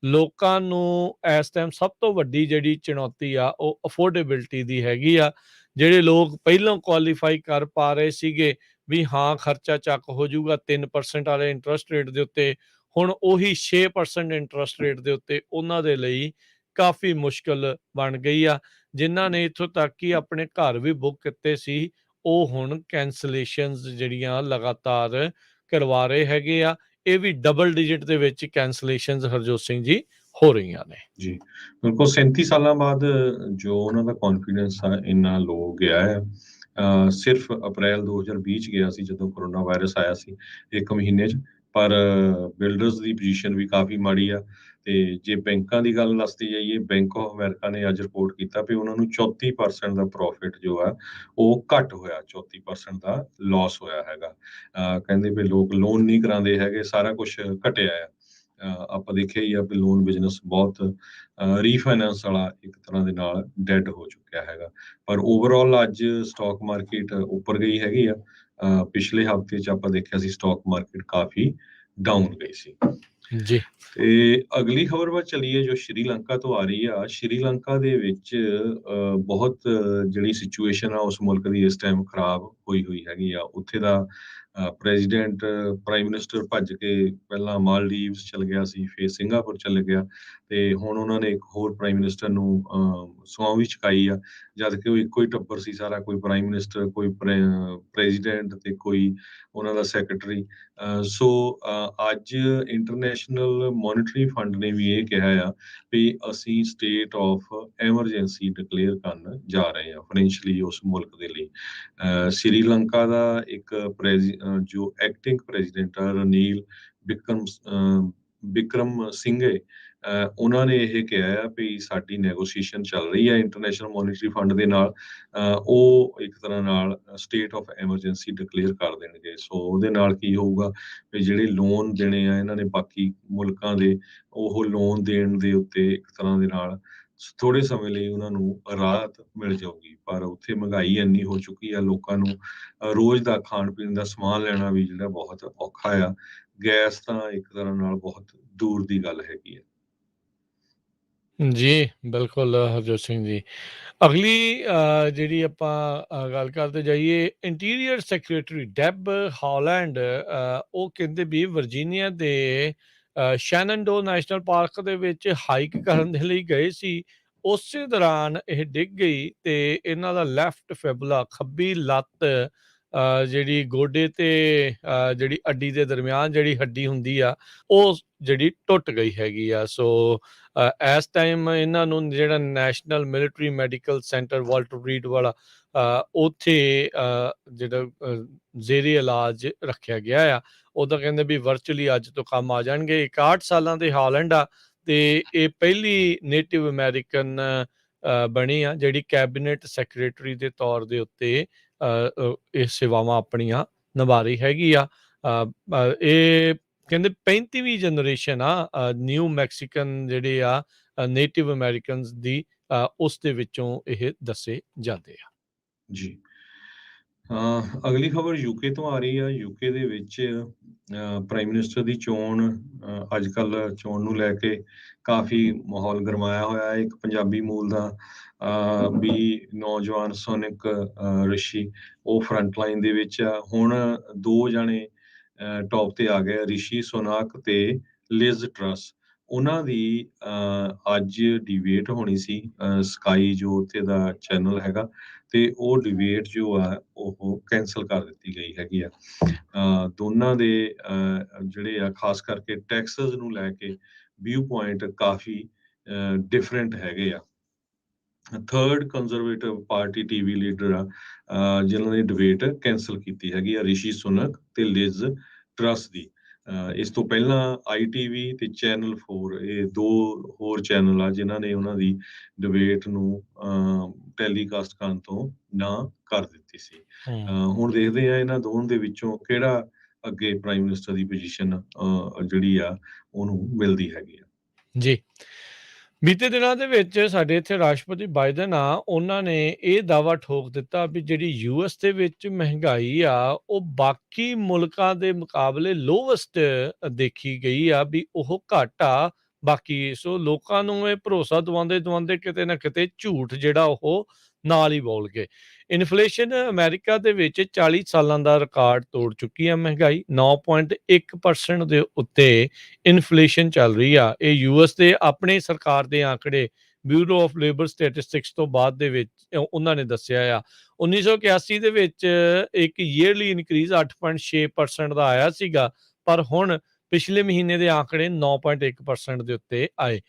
ਲੋਕਾਂ ਨੂੰ ਇਸ ਟਾਈਮ ਸਭ ਤੋਂ ਵੱਡੀ ਜਿਹੜੀ ਚੁਣੌਤੀ ਆ ਉਹ ਅਫੋਰਡੇਬਿਲਟੀ ਦੀ ਹੈਗੀ ਆ। ਜਿਹੜੇ ਲੋਕ ਪਹਿਲਾਂ ਕੁਆਲੀਫਾਈ ਕਰ ਪਾ ਰਹੇ ਸੀਗੇ ਵੀ ਹਾਂ ਖਰਚਾ ਚੱਕ ਹੋ ਜਾਊਗਾ 3% ਵਾਲੇ ਇੰਟਰਸਟ ਰੇਟ ਦੇ ਉੱਤੇ, ਹੁਣ ਉਹੀ 6% ਇੰਟਰਸਟ ਰੇਟ ਦੇ ਉੱਤੇ ਉਹਨਾਂ ਦੇ ਲਈ ਕਾਫੀ ਮੁਸ਼ਕਲ ਬਣ ਗਈ ਆ। ਜਿਨ੍ਹਾਂ ਨੇ ਇੱਥੋਂ ਤੱਕ ਕਿ ਆਪਣੇ ਘਰ ਵੀ ਬੁੱਕ ਕੀਤੇ ਸੀ ਉਹ ਹੁਣ ਕੈਂਸਲੇਸ਼ਨਸ ਜਿਹੜੀਆਂ ਲਗਾਤਾਰ ਕਰਵਾ ਰਹੇ ਹੈਗੇ ਆ। ਇਹ ਵੀ ਡਬਲ ਡਿਜਿਟ ਦੇ ਵਿੱਚ ਕੈਂਸਲੇਸ਼ਨਸ ਹਰਜੋਤ ਸਿੰਘ ਜੀ ਹੋ ਰਹੀਆਂ ਨੇ। ਜੀ, ਬਿਲਕੁਲ 37 ਸਾਲਾਂ ਬਾਅਦ ਜੋ ਉਹਨਾਂ ਦਾ ਕੌਨਫੀਡੈਂਸ ਆ ਇੰਨਾ ਲੋ ਗਿਆ ਹੈ। ਸਿਰਫ ਅਪ੍ਰੈਲ 2020 'ਚ ਗਿਆ ਸੀ ਜਦੋਂ ਕੋਰੋਨਾ ਵਾਇਰਸ ਆਇਆ ਸੀ 1 ਮਹੀਨੇ 'ਚ, ਪਰ ਬਿਲਡਰਸ ਦੀ ਪੋਜੀਸ਼ਨ ਵੀ ਕਾਫੀ ਮਾੜੀ ਆ। ਤੇ ਜੇ ਬੈਂਕਾਂ ਦੀ ਗੱਲ ਦੱਸਦੀ ਜਾਈਏ, ਬੈਂਕ ਆਫ ਅਮਰੀਕਾ ਨੇ ਅੱਜ ਰਿਪੋਰਟ ਕੀਤਾ ਵੀ ਉਹਨਾਂ ਨੂੰ 34% ਦਾ ਪ੍ਰੋਫਿਟ ਜੋ ਆ ਉਹ ਘੱਟ ਹੋਇਆ, 34% ਦਾ ਲਾਸ ਹੋਇਆ ਹੈਗਾ। ਕਹਿੰਦੇ ਵੀ ਲੋਕ ਲੋਨ ਨਹੀਂ ਕਰਾਉਂਦੇ ਹੈਗੇ, ਸਾਰਾ ਕੁਝ ਘਟਿਆ ਆ। ਆਪਾਂ ਦੇਖਿਆ ਹੀ ਆ ਵੀ ਲੋਨ ਬਿਜ਼ਨਸ ਬਹੁਤ ਰੀਫਾਈਨੈਂਸ ਵਾਲਾ ਇੱਕ ਤਰ੍ਹਾਂ ਦੇ ਨਾਲ ਡੈਡ ਹੋ ਚੁੱਕਿਆ ਹੈਗਾ। ਪਰ ਓਵਰਆਲ ਅੱਜ ਸਟਾਕ ਮਾਰਕੀਟ ਉੱਪਰ ਗਈ ਹੈਗੀ ਆ। ਪਿਛਲੇ ਹਫ਼ਤੇ 'ਚ ਆਪਾਂ ਦੇਖਿਆ ਸੀ ਸਟਾਕ ਮਾਰਕੀਟ ਕਾਫੀ ਡਾਊਨ ਗਈ ਸੀ। ਜੀ ਤੇ ਅਗਲੀ ਖਬਰ ਵੱਲ ਚੱਲੀਏ ਜੋ ਸ਼੍ਰੀਲੰਕਾ ਤੋਂ ਆ ਰਹੀ ਆ। ਸ਼੍ਰੀਲੰਕਾ ਦੇ ਵਿੱਚ ਬਹੁਤ ਜਿਹੜੀ ਸਿਚੁਏਸ਼ਨ ਆ ਉਸ ਮੁਲਕ ਦੀ ਇਸ ਟਾਈਮ ਖਰਾਬ ਹੋਈ ਹੋਈ ਹੈਗੀ ਆ। ਉੱਥੇ ਦਾ ਪ੍ਰੈਜ਼ੀਡੈਂਟ, ਪ੍ਰਾਈਮ ਮਿਨਿਸਟਰ ਭੱਜ ਕੇ ਪਹਿਲਾਂ ਮਾਲਦੀਵਸ ਚਲ ਗਿਆ ਸੀ, ਫਿਰ ਸਿੰਗਾਪੁਰ ਚਲੇ ਗਿਆ ਤੇ ਹੁਣ ਉਹਨਾਂ ਨੇ ਇੱਕ ਹੋਰ ਪ੍ਰਾਈਮ ਮਿਨਿਸਟਰ ਨੂੰ ਸਹੁੰ ਵੀ ਚੁਕਾਈ ਆ। ਜਦ ਕਿ ਉਹ ਇੱਕੋ ਹੀ ਟੱਬਰ ਸੀ ਸਾਰਾ, ਕੋਈ ਪ੍ਰਾਈਮ ਮਿਨਿਸਟਰ, ਕੋਈ ਪ੍ਰੈਜ਼ੀਡੈਂਟ ਤੇ ਕੋਈ ਉਹਨਾਂ ਦਾ ਸੈਕਟਰੀ। ਸੋ ਅੱਜ ਇੰਟਰਨੈਸ਼ਨਲ ਮੋਨਿਟਰੀ ਫੰਡ ਨੇ ਵੀ ਇਹ ਕਿਹਾ ਆ ਵੀ ਅਸੀਂ ਸਟੇਟ ਆਫ ਐਮਰਜੈਂਸੀ ਡਿਕਲੇਅਰ ਕਰਨ ਜਾ ਰਹੇ ਹਾਂ ਫਾਈਨੈਂਸ਼ੀਅਲੀ ਉਸ ਮੁਲਕ ਦੇ ਲਈ। ਸ਼੍ਰੀਲੰਕਾ ਦਾ ਇੱਕ ਜੋ ਐਕਟਿੰਗ ਪ੍ਰੈਜ਼ੀਡੈਂਟ ਆ ਰਨੀਲ ਬਿਕਰਮ ਸਿੰਘੇ, ਉਹਨਾਂ ਨੇ ਇਹ ਕਿਹਾ ਆ ਵੀ ਸਾਡੀ ਨੈਗੋਸ਼ੀਏਸ਼ਨ ਚੱਲ ਰਹੀ ਹੈ ਇੰਟਰਨੈਸ਼ਨਲ ਮੋਨਿਟਰੀ ਫੰਡ ਦੇ ਨਾਲ। ਉਹ ਇੱਕ ਤਰ੍ਹਾਂ ਨਾਲ ਸਟੇਟ ਆਫ ਐਮਰਜੈਂਸੀ ਡਿਕਲੇਅਰ ਕਰ ਦੇਣਗੇ। ਸੋ ਉਹਦੇ ਨਾਲ ਕੀ ਹੋਊਗਾ ਵੀ ਜਿਹੜੇ ਲੋਨ ਦੇਣੇ ਆ ਇਹਨਾਂ ਨੇ ਬਾਕੀ ਮੁਲਕਾਂ ਦੇ, ਉਹ ਲੋਨ ਦੇਣ ਦੇ ਉੱਤੇ ਇੱਕ ਤਰ੍ਹਾਂ ਦੇ ਨਾਲ ਥੋੜੇ ਸਮੇਂ ਲਈ ਉਹਨਾਂ ਨੂੰ ਰਾਹਤ ਮਿਲ ਜਾਊਗੀ। ਪਰ ਉੱਥੇ ਮਹਿੰਗਾਈ ਇੰਨੀ ਹੋ ਚੁੱਕੀ ਆ, ਲੋਕਾਂ ਨੂੰ ਰੋਜ਼ ਦਾ ਖਾਣ ਪੀਣ ਦਾ ਸਮਾਨ ਲੈਣਾ ਵੀ ਜਿਹੜਾ ਬਹੁਤ ਔਖਾ ਆ। ਗੈਸ ਤਾਂ ਇੱਕ ਤਰ੍ਹਾਂ ਨਾਲ ਬਹੁਤ ਦੂਰ ਦੀ ਗੱਲ ਹੈਗੀ ਆ। ਜੀ ਬਿਲਕੁਲ ਹਰਜੋਤ ਸਿੰਘ ਜੀ। ਅਗਲੀ ਜਿਹੜੀ ਆਪਾਂ ਗੱਲ ਕਰਦੇ ਜਾਈਏ, ਇੰਟੀਰੀਅਰ ਸੈਕਟਰੀ ਡੈਬ ਹਾਲੈਂਡ, ਉਹ ਕਹਿੰਦੇ ਵੀ ਵਰਜੀਨੀਆ ਦੇ ਸ਼ੈਨਨਡੋ ਨੈਸ਼ਨਲ ਪਾਰਕ ਦੇ ਵਿੱਚ ਹਾਈਕ ਕਰਨ ਦੇ ਲਈ ਗਏ ਸੀ। ਉਸੇ ਦੌਰਾਨ ਇਹ ਡਿੱਗ ਗਈ ਤੇ ਇਹਨਾਂ ਦਾ ਲੈਫਟ ਫਿਬੂਲਾ, ਖੱਬੀ ਲੱਤ, ਜਿਹੜੀ ਗੋਡੇ ਤੇ ਜਿਹੜੀ ਅੱਡੀ ਦੇ ਦਰਮਿਆਨ ਜਿਹੜੀ ਹੱਡੀ ਹੁੰਦੀ ਆ, ਉਹ ਜਿਹੜੀ ਟੁੱਟ ਗਈ ਹੈਗੀ ਆ। ਸੋ ਇਸ ਟਾਈਮ ਇਹਨਾਂ ਨੂੰ ਜਿਹੜਾ national military medical centre Walter read ਵਾਲਾ, ਉੱਥੇ ਜਿਹੜਾ ਜ਼ੇਰੇ ਇਲਾਜ ਰੱਖਿਆ ਗਿਆ ਆ। ਉਹਦਾ ਕਹਿੰਦੇ ਵੀ ਵਰਚੁਅਲੀ ਅੱਜ ਤੋਂ ਕੰਮ ਆ ਜਾਣਗੇ। 61 ਸਾਲਾਂ ਦੇ ਹਾਲੈਂਡ ਆ ਤੇ ਇਹ ਪਹਿਲੀ ਨੇਟਿਵ ਅਮਰੀਕਨ ਬਣੀ ਆ ਜਿਹੜੀ ਕੈਬਨਿਟ ਸੈਕਟਰੀ ਦੇ ਤੌਰ ਦੇ ਉੱਤੇ ਇਹ ਸੇਵਾਵਾਂ ਆਪਣੀਆਂ ਨਿਭਾ ਰਹੀ ਹੈਗੀ ਆ। ਇਹ ਕਹਿੰਦੇ 35ਵੀਂ ਜਨਰੇਸ਼ਨ ਆ ਨਿਊ ਮੈਕਸੀਕਨ ਜਿਹੜੇ ਆ ਨੇਟਿਵ ਅਮਰੀਕਨਸ ਦੀ, ਉਸ ਦੇ ਵਿੱਚੋਂ ਇਹ ਦੱਸੇ ਜਾਂਦੇ ਆ। ਜੀ ਅਗਲੀ ਖਬਰ ਯੂਕੇ ਤੋਂ ਆ ਰਹੀ ਆ। ਯੂਕੇ ਦੇ ਵਿੱਚ ਪ੍ਰਾਈਮ ਮਿਨਿਸਟਰ ਦੀ ਚੋਣ, ਅੱਜ ਕੱਲ੍ਹ ਚੋਣ ਨੂੰ ਲੈ ਕੇ ਕਾਫੀ ਮਾਹੌਲ ਗਰਮਾਇਆ ਹੋਇਆ ਹੈ। ਇੱਕ ਪੰਜਾਬੀ ਮੂਲ ਦਾ ਵੀ ਨੌਜਵਾਨ ਸੋਨਿਕ ਰਿਸ਼ੀ, ਉਹ ਫਰੰਟ ਲਾਈਨ ਦੇ ਵਿੱਚ ਆ। ਹੁਣ ਦੋ ਜਾਣੇ ਟੌਪ ਤੇ ਆ ਗਏ, ਰਿਸ਼ੀ ਸੁਨਾਕ ਤੇ ਲਿਜ਼ ਟਰੱਸ। ਉਹਨਾਂ ਦੀ ਅੱਜ ਡਿਬੇਟ ਹੋਣੀ ਸੀ, ਸਕਾਈ ਜੋ ਉੱਥੇ ਦਾ ਚੈਨਲ ਹੈਗਾ, ਤੇ ਉਹ ਡਿਬੇਟ ਜੋ ਆ ਉਹ ਕੈਂਸਲ ਕਰ ਦਿੱਤੀ ਗਈ ਹੈਗੀ ਆ। ਦੋਨਾਂ ਦੇ ਜਿਹੜੇ ਆ ਖਾਸ ਕਰਕੇ ਟੈਕਸਸ ਨੂੰ ਲੈ ਕੇ ਵਿਊ ਪੁਆਇੰਟ ਕਾਫੀ ਡਿਫਰੈਂਟ ਹੈਗੇ ਆ। Third conservative party TV leader ਆ ਜਿਨ੍ਹਾਂ ਨੇ ਡਿਬੇਟ ਕੈਂਸਲ ਕੀਤੀ ਹੈਗੀ ਆ, ਰਿਸ਼ੀ ਸੁਨਕ ਤੇ ਲਿਜ਼ ਟਰੱਸ ਦੀ। ਇਸ ਤੋਂ ਪਹਿਲਾਂ ITV ਤੇ ਚੈਨਲ 4, ਇਹ ਦੋ ਹੋਰ ਚੈਨਲ ਆ ਜਿਨ੍ਹਾਂ ਨੇ ਉਹਨਾਂ ਦੀ ਡਿਬੇਟ ਨੂੰ ਟੈਲੀਕਾਸਟ ਕਰਨ ਤੋਂ ਨਾ ਕਰ ਦਿੱਤੀ ਸੀ। ਹੁਣ ਦੇਖਦੇ ਆ ਇਹਨਾਂ ਦੋਵਾਂ ਦੇ ਵਿੱਚੋਂ ਕਿਹੜਾ ਅੱਗੇ ਪ੍ਰਾਈਮ ਮਿਨਿਸਟਰ ਦੀ ਪੋਜੀਸ਼ਨ ਜਿਹੜੀ ਆ ਉਹਨੂੰ ਮਿਲਦੀ ਹੈਗੀ ਆ। ਜੀ ਬੀਤੇ ਦਿਨਾਂ ਦੇ ਵਿੱਚ ਸਾਡੇ ਇੱਥੇ ਰਾਸ਼ਟਰਪਤੀ ਬਾਈਡਨ ਆ, ਉਹਨਾਂ ਨੇ ਇਹ ਦਾਅਵਾ ਠੋਕ ਦਿੱਤਾ ਵੀ ਜਿਹੜੀ US ਦੇ ਵਿੱਚ ਮਹਿੰਗਾਈ ਆ ਉਹ ਬਾਕੀ ਮੁਲਕਾਂ ਦੇ ਮੁਕਾਬਲੇ ਲੋਵੈਸਟ ਦੇਖੀ ਗਈ ਆ, ਵੀ ਉਹ ਘੱਟ ਆ ਬਾਕੀ। ਸੋ ਲੋਕਾਂ ਨੂੰ ਇਹ ਭਰੋਸਾ ਦਵਾਉਂਦੇ ਕਿਤੇ ਨਾ ਕਿਤੇ ਝੂਠ ਜਿਹੜਾ ਉਹ ਨਾਲ ਹੀ ਬੋਲ ਗਏ। ਇਨਫਲੇਸ਼ਨ ਅਮਰੀਕਾ ਦੇ ਵਿੱਚ 40 ਸਾਲਾਂ ਦਾ ਰਿਕਾਰਡ ਤੋੜ ਚੁੱਕੀ ਆ। ਮਹਿੰਗਾਈ 9.1% ਦੇ ਉੱਤੇ ਇਨਫਲੇਸ਼ਨ ਚੱਲ ਰਹੀ ਆ। ਇਹ US ਦੇ ਆਪਣੇ ਸਰਕਾਰ ਦੇ ਆંકੜੇ ਬਿਊਰੋ ਆਫ ਲੇਬਰ ਸਟੈਟਿਸਟਿਕਸ ਤੋਂ ਬਾਅਦ ਦੇ ਵਿੱਚ ਉਹਨਾਂ ਨੇ ਦੱਸਿਆ ਆ। 1981 ਦੇ ਵਿੱਚ ਇੱਕ ਈਅਰਲੀ ਇਨਕਰੀਜ਼ 8.6% ਦਾ ਆਇਆ ਸੀਗਾ, ਪਰ ਹੁਣ ਪਿਛਲੇ ਮਹੀਨੇ ਦੇ ਆંકੜੇ 9.1% ਦੇ ਉੱਤੇ ਆਏ।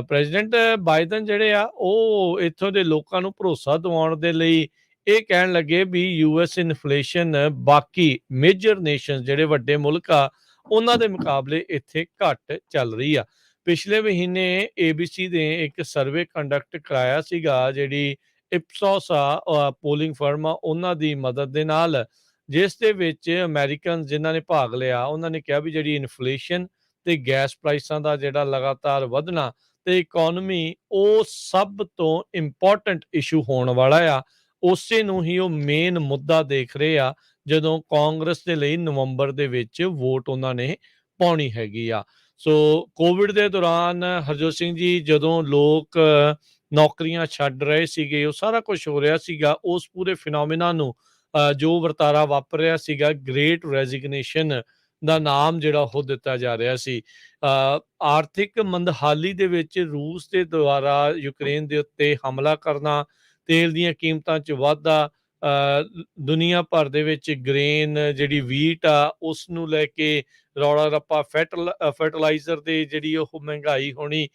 ਪ੍ਰੈਜ਼ੀਡੈਂਟ ਬਾਈਡਨ ਜਿਹੜੇ ਆ ਉਹ ਇੱਥੋਂ ਦੇ ਲੋਕਾਂ ਨੂੰ ਭਰੋਸਾ ਦਿਵਾਉਣ ਦੇ ਲਈ ਇਹ ਕਹਿਣ ਲੱਗੇ ਵੀ US ਇਨਫਲੇਸ਼ਨ ਬਾਕੀ ਮੇਜਰ ਨੇਸ਼ਨ ਜਿਹੜੇ ਵੱਡੇ ਮੁਲਕ ਆ ਉਹਨਾਂ ਦੇ ਮੁਕਾਬਲੇ ਇੱਥੇ ਘੱਟ ਚੱਲ ਰਹੀ ਆ। ਪਿਛਲੇ ਮਹੀਨੇ ABC ਨੇ ਇੱਕ ਸਰਵੇ ਕੰਡਕਟ ਕਰਾਇਆ ਸੀਗਾ, ਜਿਹੜੀ ਇਪਸੋਸ ਆ ਪੋਲਿੰਗ ਫਰਮ ਆ, ਉਹਨਾਂ ਦੀ ਮਦਦ ਦੇ ਨਾਲ, ਜਿਸ ਦੇ ਵਿੱਚ ਅਮਰੀਕਨ ਜਿਨ੍ਹਾਂ ਨੇ ਭਾਗ ਲਿਆ ਉਹਨਾਂ ਨੇ ਕਿਹਾ ਵੀ ਜਿਹੜੀ ਇਨਫਲੇਸ਼ਨ ਤੇ ਗੈਸ ਪ੍ਰਾਈਸਾਂ ਦਾ ਜਿਹੜਾ ਲਗਾਤਾਰ ਵਧਣਾ ਤੇ ਇਕੋਨਮੀ, ਉਹ ਸਭ ਤੋਂ ਇੰਪੋਰਟੈਂਟ ਇਸ਼ੂ ਹੋਣ ਵਾਲਾ ਆ। ਉਸੇ ਨੂੰ ਹੀ ਉਹ ਮੇਨ ਮੁੱਦਾ ਦੇਖ ਰਹੇ ਆ ਜਦੋਂ ਕਾਂਗਰਸ ਦੇ ਲਈ ਨਵੰਬਰ ਦੇ ਵਿੱਚ ਵੋਟ ਉਹਨਾਂ ਨੇ ਪਾਉਣੀ ਹੈਗੀ ਆ। ਸੋ ਕੋਵਿਡ ਦੇ ਦੌਰਾਨ ਹਰਜੋਤ ਸਿੰਘ ਜੀ, ਜਦੋਂ ਲੋਕ ਨੌਕਰੀਆਂ ਛੱਡ ਰਹੇ ਸੀਗੇ, ਉਹ ਸਾਰਾ ਕੁਝ ਹੋ ਰਿਹਾ ਸੀਗਾ, ਉਸ ਪੂਰੇ ਫਿਨੋਮੀਨਾ ਨੂੰ ਜੋ ਵਰਤਾਰਾ ਵਾਪਰ ਰਿਹਾ ਸੀਗਾ, ਗ੍ਰੇਟ ਰੈਜ਼ਿਗਨੇਸ਼ਨ ਦਾ ਨਾਮ ਜਿਹੜਾ ਉਹ ਦਿੱਤਾ ਜਾ ਰਿਹਾ ਸੀ। ਆਰਥਿਕ ਮੰਦਹਾਲੀ ਦੇ ਵਿੱਚ ਰੂਸ ਦੇ ਦੁਆਰਾ ਯੂਕਰੇਨ ਦੇ ਉੱਤੇ ਹਮਲਾ ਕਰਨਾ, ਤੇਲ ਦੀਆਂ ਕੀਮਤਾਂ 'ਚ ਵਾਧਾ, ਦੁਨੀਆ ਭਰ ਦੇ ਵਿੱਚ ਗ੍ਰੇਨ ਜਿਹੜੀ ਵੀਟ ਆ ਉਸ ਨੂੰ ਲੈ ਕੇ ਰੌਲਾ ਰੱਪਾ, ਫਰਟੀਲਾਈਜ਼ਰ ਦੀ ਜਿਹੜੀ ਉਹ ਮਹਿੰਗਾਈ ਹੋਣੀ,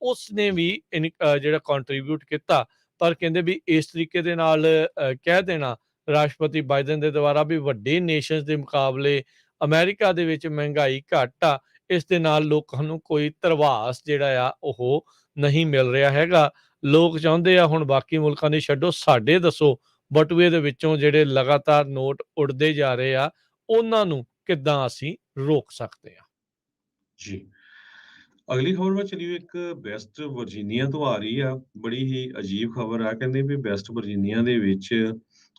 ਉਸ ਨੇ ਵੀ ਜਿਹੜਾ ਕੰਟਰੀਬਿਊਟ ਕੀਤਾ। ਪਰ ਕਹਿੰਦੇ ਵੀ ਇਸ ਤਰੀਕੇ ਦੇ ਨਾਲ ਕਹਿ ਦੇਣਾ ਰਾਸ਼ਟਰਪਤੀ ਬਾਈਡਨ ਦੇ ਦੁਆਰਾ ਵੀ ਵੱਡੇ ਨੇਸ਼ਨਸ ਦੇ ਮੁਕਾਬਲੇ ਅਮਰੀਕਾ ਦੇ ਵਿੱਚ ਮਹਿੰਗਾਈ ਘੱਟ ਆ, ਇਸ ਦੇ ਨਾਲ ਲੋਕਾਂ ਨੂੰ ਕੋਈ ਧਰਵਾਸ ਜਿਹੜਾ ਆ ਉਹ ਨਹੀਂ ਮਿਲ ਰਿਹਾ ਹੈਗਾ। ਲੋਕ ਚਾਹੁੰਦੇ ਆ ਹੁਣ ਬਾਕੀ ਮੁਲਕਾਂ ਦੀ ਛੱਡੋ, ਸਾਡੇ ਦੱਸੋ ਬਟੂਏ ਦੇ ਵਿੱਚੋਂ ਜਿਹੜੇ ਲਗਾਤਾਰ ਨੋਟ ਉੱਡਦੇ ਜਾ ਰਹੇ ਆ, ਉਹਨਾਂ ਨੂੰ ਕਿੱਦਾਂ ਅਸੀਂ ਰੋਕ ਸਕਦੇ ਆ। ਜੀ। ਅਗਲੀ ਖਬਰ ਵੱਲ ਚਲੀਏ। ਇੱਕ ਵੈਸਟ ਵਰਜੀਨੀਆ ਤੋਂ ਆ ਰਹੀ ਆ, ਬੜੀ ਹੀ ਅਜੀਬ ਖਬਰ ਆ। ਕਹਿੰਦੇ ਵੀ ਵੈਸਟ ਵਰਜੀਨੀਆ ਦੇ ਵਿੱਚ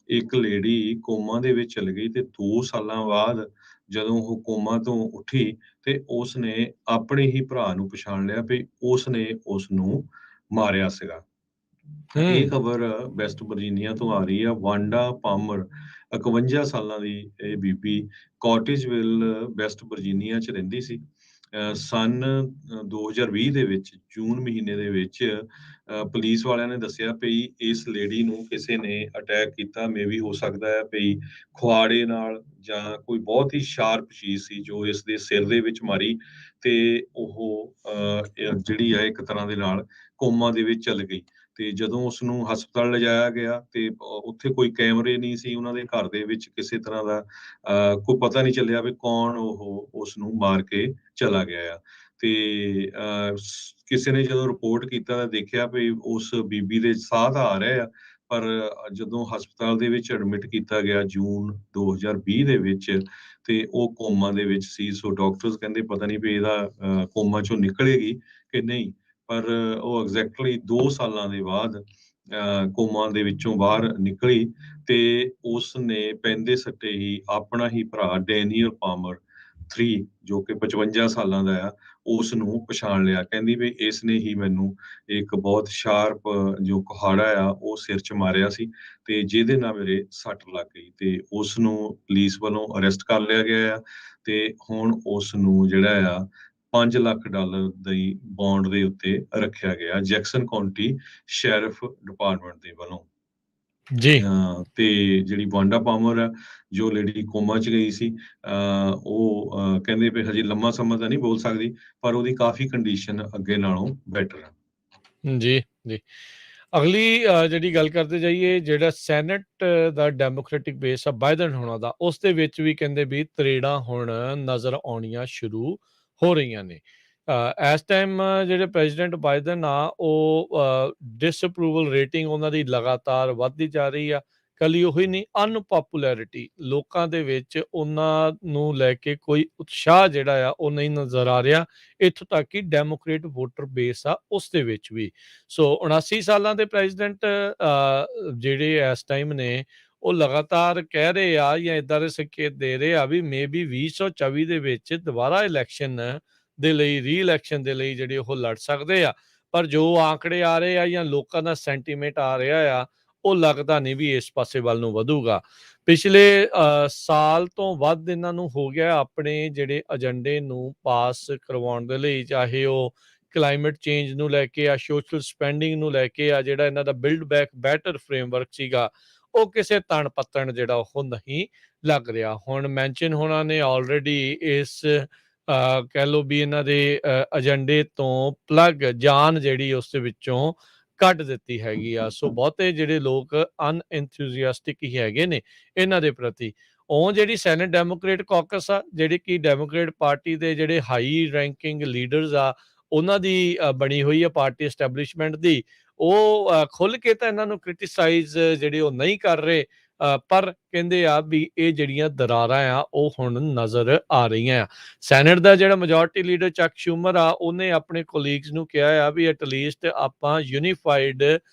ਇੱਕ ਲੇਡੀ ਕੋਮਾ ਦੇ ਵਿੱਚ ਚਲ ਗਈ ਤੇ 2 ਸਾਲਾਂ ਬਾਅਦ ਜਦੋਂ ਉਹ ਕੋਮਾ ਤੋਂ ਉੱਠੀ ਤੇ ਉਸਨੇ ਆਪਣੇ ਹੀ ਭਰਾ ਨੂੰ ਪਛਾਣ ਲਿਆ ਵੀ ਉਸਨੇ ਉਸਨੂੰ ਮਾਰਿਆ ਸੀਗਾ। ਇਹ ਖਬਰ ਵੈਸਟ ਵਰਜੀਨੀਆ ਤੋਂ ਆ ਰਹੀ ਆ। ਵਾਂਡਾ ਪਾਮਰ 51 ਸਾਲਾਂ ਦੀ ਇਹ ਬੀਬੀ ਕਾਟੇਜਵਿਲ ਵੈਸਟ ਵਰਜੀਨੀਆ 'ਚ ਰਹਿੰਦੀ ਸੀ। ਸੰਨ 2020 ਦੇ ਵਿੱਚ ਜੂਨ ਮਹੀਨੇ ਦੇ ਵਿੱਚ ਪੁਲਿਸ ਵਾਲਿਆਂ ਨੇ ਦੱਸਿਆ ਵੀ ਇਸ ਲੇਡੀ ਨੂੰ ਕਿਸੇ ਨੇ ਅਟੈਕ ਕੀਤਾ। ਮੇਬੀ ਹੋ ਸਕਦਾ ਹੈ ਵੀ ਖੁਆੜੇ ਨਾਲ ਜਾਂ ਕੋਈ ਬਹੁਤ ਹੀ ਸ਼ਾਰਪ ਚੀਜ਼ ਸੀ ਜੋ ਇਸ ਦੇ ਸਿਰ ਦੇ ਵਿੱਚ ਮਾਰੀ ਤੇ ਉਹ ਜਿਹੜੀ ਆ ਇੱਕ ਤਰ੍ਹਾਂ ਦੇ ਨਾਲ ਕੋਮਾ ਦੇ ਵਿੱਚ ਚਲ ਗਈ। ਤੇ ਜਦੋਂ ਉਸਨੂੰ ਹਸਪਤਾਲ ਲਿਜਾਇਆ ਗਿਆ ਤੇ ਉੱਥੇ ਕੋਈ ਕੈਮਰੇ ਨਹੀਂ ਸੀ ਉਹਨਾਂ ਦੇ ਘਰ ਦੇ ਵਿੱਚ, ਕਿਸੇ ਤਰ੍ਹਾਂ ਦਾ ਕੋਈ ਪਤਾ ਨਹੀਂ ਚੱਲਿਆ ਵੀ ਕੌਣ ਉਹ ਉਸਨੂੰ ਮਾਰ ਕੇ ਚਲਾ ਗਿਆ ਆ। ਤੇ ਕਿਸੇ ਨੇ ਜਦੋਂ ਰਿਪੋਰਟ ਕੀਤਾ ਤਾਂ ਦੇਖਿਆ ਵੀ ਉਸ ਬੀਬੀ ਦੇ ਸਾਹ ਤਾਂ ਆ ਰਹੇ ਆ, ਪਰ ਜਦੋਂ ਹਸਪਤਾਲ ਦੇ ਵਿੱਚ ਐਡਮਿਟ ਕੀਤਾ ਗਿਆ ਜੂਨ 2020 ਦੇ ਵਿੱਚ ਤੇ ਉਹ ਕੋਮਾ ਦੇ ਵਿੱਚ ਸੀ। ਸੋ ਡਾਕਟਰਸ ਕਹਿੰਦੇ ਪਤਾ ਨਹੀਂ ਵੀ ਇਹਦਾ ਕੋਮਾ ਚੋਂ ਨਿਕਲੇਗੀ ਕਿ ਨਹੀਂ, ਪਰ ਉਹ ਐਗਜ਼ੈਕਟਲੀ 2 ਸਾਲਾਂ ਦੇ ਬਾਅਦ ਕੋਮਾ ਦੇ ਵਿੱਚੋਂ ਬਾਹਰ ਨਿਕਲੀ ਤੇ ਉਸਨੇ ਪੈਂਦੇ ਸੱਟੇ ਹੀ ਆਪਣਾ ਹੀ ਭਰਾ ਡੈਨੀਅਲ ਪਾਮਰ 3 ਜੋ ਕਿ 55 ਸਾਲਾਂ ਦਾ ਆ, ਉਸ ਨੂੰ ਪਛਾਣ ਲਿਆ। ਕਹਿੰਦੀ ਵੀ ਇਸ ਨੇ ਹੀ ਮੈਨੂੰ ਇੱਕ ਬਹੁਤ ਸ਼ਾਰਪ ਜੋ ਕੁਹਾੜਾ ਆ ਉਹ ਸਿਰ 'ਚ ਮਾਰਿਆ ਸੀ ਤੇ ਜਿਹਦੇ ਨਾਲ ਮੇਰੇ ਸੱਟ ਲੱਗ ਗਈ ਤੇ ਉਸ ਨੂੰ ਪੁਲਿਸ ਵੱਲੋਂ ਅਰੈਸਟ ਕਰ ਲਿਆ ਗਿਆ ਆ ਤੇ ਹੁਣ ਉਸ ਨੂੰ ਜਿਹੜਾ ਆ $5 ਲੱਖ ਦੀ ਬੌਂਡ ਦੇ ਉੱਤੇ ਰੱਖਿਆ ਗਿਆ ਜੈਕਸਨ ਕਾਉਂਟੀ ਸ਼ੈਰਿਫ ਡਿਪਾਰਟਮੈਂਟ ਦੇ ਵੱਲੋਂ। ਜੀ। ਤੇ ਜਿਹੜੀ ਵਾਂਡਾ ਪਾਮਰ ਆ ਜੋ ਲੇਡੀ ਕੋਮਾ 'ਚ ਗਈ ਸੀ, ਉਹ ਕਹਿੰਦੇ ਵੀ ਹਜੇ ਲੰਮਾ ਸਮਾਂ ਤਾਂ ਨਹੀਂ ਬੋਲ ਸਕਦੀ, ਪਰ ਉਹਦੀ ਕਾਫੀ ਕੰਡੀਸ਼ਨ ਅੱਗੇ ਨਾਲੋਂ ਬੈਟਰ ਆ। ਜੀ, ਜੀ। ਅਗਲੀ ਜਿਹੜੀ ਗੱਲ ਕਰਦੇ ਜਾਈਏ, ਜਿਹੜਾ ਸੈਨੇਟ ਦਾ ਡੈਮੋਕ੍ਰੈਟਿਕ ਬੇਸ ਆ ਬਾਈਡਨ ਹੋਣਾ ਦਾ, ਉਸ ਦੇ ਵਿੱਚ ਵੀ ਕਹਿੰਦੇ ਵੀ ਤਰੇੜਾਂ ਹੁਣ ਨਜ਼ਰ ਆਉਣੀਆਂ ਸ਼ੁਰੂ ਹੋ ਰਹੀਆਂ ਨੇ। ਇਸ ਟਾਈਮ ਜਿਹੜੇ ਪ੍ਰੈਜ਼ੀਡੈਂਟ ਬਾਈਡਨ ਆ ਉਹ ਡਿਸਅਪਰੂਵਲ ਰੇਟਿੰਗ ਉਹਨਾਂ ਦੀ ਲਗਾਤਾਰ ਵੱਧਦੀ ਜਾ ਰਹੀ ਆ। ਕੱਲੀ ਉਹੀ ਨਹੀਂ, ਅਨਪੋਪੂਲੈਰਿਟੀ ਲੋਕਾਂ ਦੇ ਵਿੱਚ ਉਹਨਾਂ ਨੂੰ ਲੈ ਕੇ ਕੋਈ ਉਤਸ਼ਾਹ ਜਿਹੜਾ ਆ ਉਹ ਨਹੀਂ ਨਜ਼ਰ ਆ ਰਿਹਾ। ਇੱਥੋਂ ਤੱਕ ਕਿ ਡੈਮੋਕ੍ਰੇਟ ਵੋਟਰ ਬੇਸ ਆ ਉਸ ਦੇ ਵਿੱਚ ਵੀ। ਸੋ 79 ਸਾਲਾਂ ਦੇ ਪ੍ਰੈਜ਼ੀਡੈਂਟ ਜਿਹੜੇ ਇਸ ਟਾਈਮ ਨੇ ਉਹ ਲਗਾਤਾਰ ਕਹਿ ਰਹੇ ਆ ਜਾਂ ਇਦਾਂ ਦੇ ਸੰਕੇਤ ਦੇ ਰਹੇ ਆ ਵੀ ਮੇਬੀ 2024 ਦੇ ਵਿੱਚ ਦੁਬਾਰਾ ਇਲੈਕਸ਼ਨ ਦੇ ਲਈ, ਰੀ ਇਲੈਕਸ਼ਨ ਦੇ ਲਈ ਜਿਹੜੇ ਉਹ ਲੜ ਸਕਦੇ ਆ। ਪਰ ਜੋ ਆંકੜੇ ਆ ਰਹੇ ਆ ਜਾਂ ਲੋਕਾਂ ਦਾ ਸੈਂਟੀਮੈਂਟ ਆ ਰਿਹਾ ਆ, ਉਹ ਲੱਗਦਾ ਨਹੀਂ ਵੀ ਇਸ ਪਾਸੇ ਵੱਲ ਨੂੰ ਵਧੂਗਾ। ਪਿਛਲੇ ਸਾਲ ਤੋਂ ਵੱਧ ਇਹਨਾਂ ਨੂੰ ਹੋ ਗਿਆ ਆਪਣੇ ਜਿਹੜੇ ਏਜੰਡੇ ਨੂੰ ਪਾਸ ਕਰਵਾਉਣ ਦੇ ਲਈ, ਚਾਹੇ ਉਹ ਕਲਾਈਮੇਟ ਚੇਂਜ ਨੂੰ ਲੈ ਕੇ ਆ, ਸੋਸ਼ਲ ਸਪੈਂਡਿੰਗ ਨੂੰ ਲੈ ਕੇ ਆ, ਜਿਹੜਾ ਇਹਨਾਂ ਦਾ ਬਿਲਡ ਬੈਕ ਬੈਟਰ ਫਰੇਮਵਰਕ ਸੀਗਾ, ਉਹ ਕਿਸੇ ਤਣ ਪੱਤਣ ਜਿਹੜਾ ਉਹ ਨਹੀਂ ਲੱਗ ਰਿਹਾ। ਹੁਣ ਮੈਂਸ਼ਨ ਹੋਣਾ ਨੇ ਆਲਰੇਡੀ ਇਸ ਕਹਿ ਲਓ ਵੀ ਇਹਨਾਂ ਦੇ ਏਜੰਡੇ ਤੋਂ ਪਲੱਗ ਜਾਨ ਜਿਹੜੀ ਉਸ ਦੇ ਵਿੱਚੋਂ ਕੱਢ ਦਿੱਤੀ ਹੈਗੀ ਆ। ਸੋ ਬਹੁਤੇ ਜਿਹੜੇ ਲੋਕ ਅਨਐਂਥੂਸੀਆਸਟਿਕ ਹੀ ਹੈਗੇ ਨੇ ਇਹਨਾਂ ਦੇ ਪ੍ਰਤੀ। ਉਹ ਜਿਹੜੀ ਸੈਨੇਟ ਡੈਮੋਕ੍ਰੇਟ ਕਾਕਸ ਆ, ਜਿਹੜੀ ਕਿ ਡੈਮੋਕ੍ਰੇਟ ਪਾਰਟੀ ਦੇ ਜਿਹੜੇ ਹਾਈ ਰੈਂਕਿੰਗ ਲੀਡਰਸ ਆ ਉਹਨਾਂ ਦੀ ਬਣੀ ਹੋਈ ਆ ਪਾਰਟੀ ਐਸਟੈਬਲਿਸ਼ਮੈਂਟ ਦੀ, ਉਹ ਖੁੱਲ੍ਹ ਕੇ ਤਾਂ ਇਹਨਾਂ ਨੂੰ ਕ੍ਰਿਟੀਸਾਈਜ਼ ਜਿਹੜੇ ਉਹ ਨਹੀਂ ਕਰ ਰਹੇ, ਪਰ ਕਹਿੰਦੇ ਆ ਵੀ ਇਹ ਜਿਹੜੀਆਂ ਦਰਾਰਾਂ ਆ ਉਹ ਹੁਣ ਨਜ਼ਰ ਆ ਰਹੀਆਂ ਆ। ਸੈਨੇਟ ਦਾ ਜਿਹੜਾ ਮੈਜੋਰਟੀ ਲੀਡਰ ਚੱਕ ਸ਼ੂਮਰ ਆ, ਉਹਨੇ ਆਪਣੇ ਕੋਲੀਗਸ ਨੂੰ ਕਿਹਾ ਆ ਵੀ ਐਟਲੀਸਟ ਆਪਾਂ ਯੂਨੀਫਾਈਡ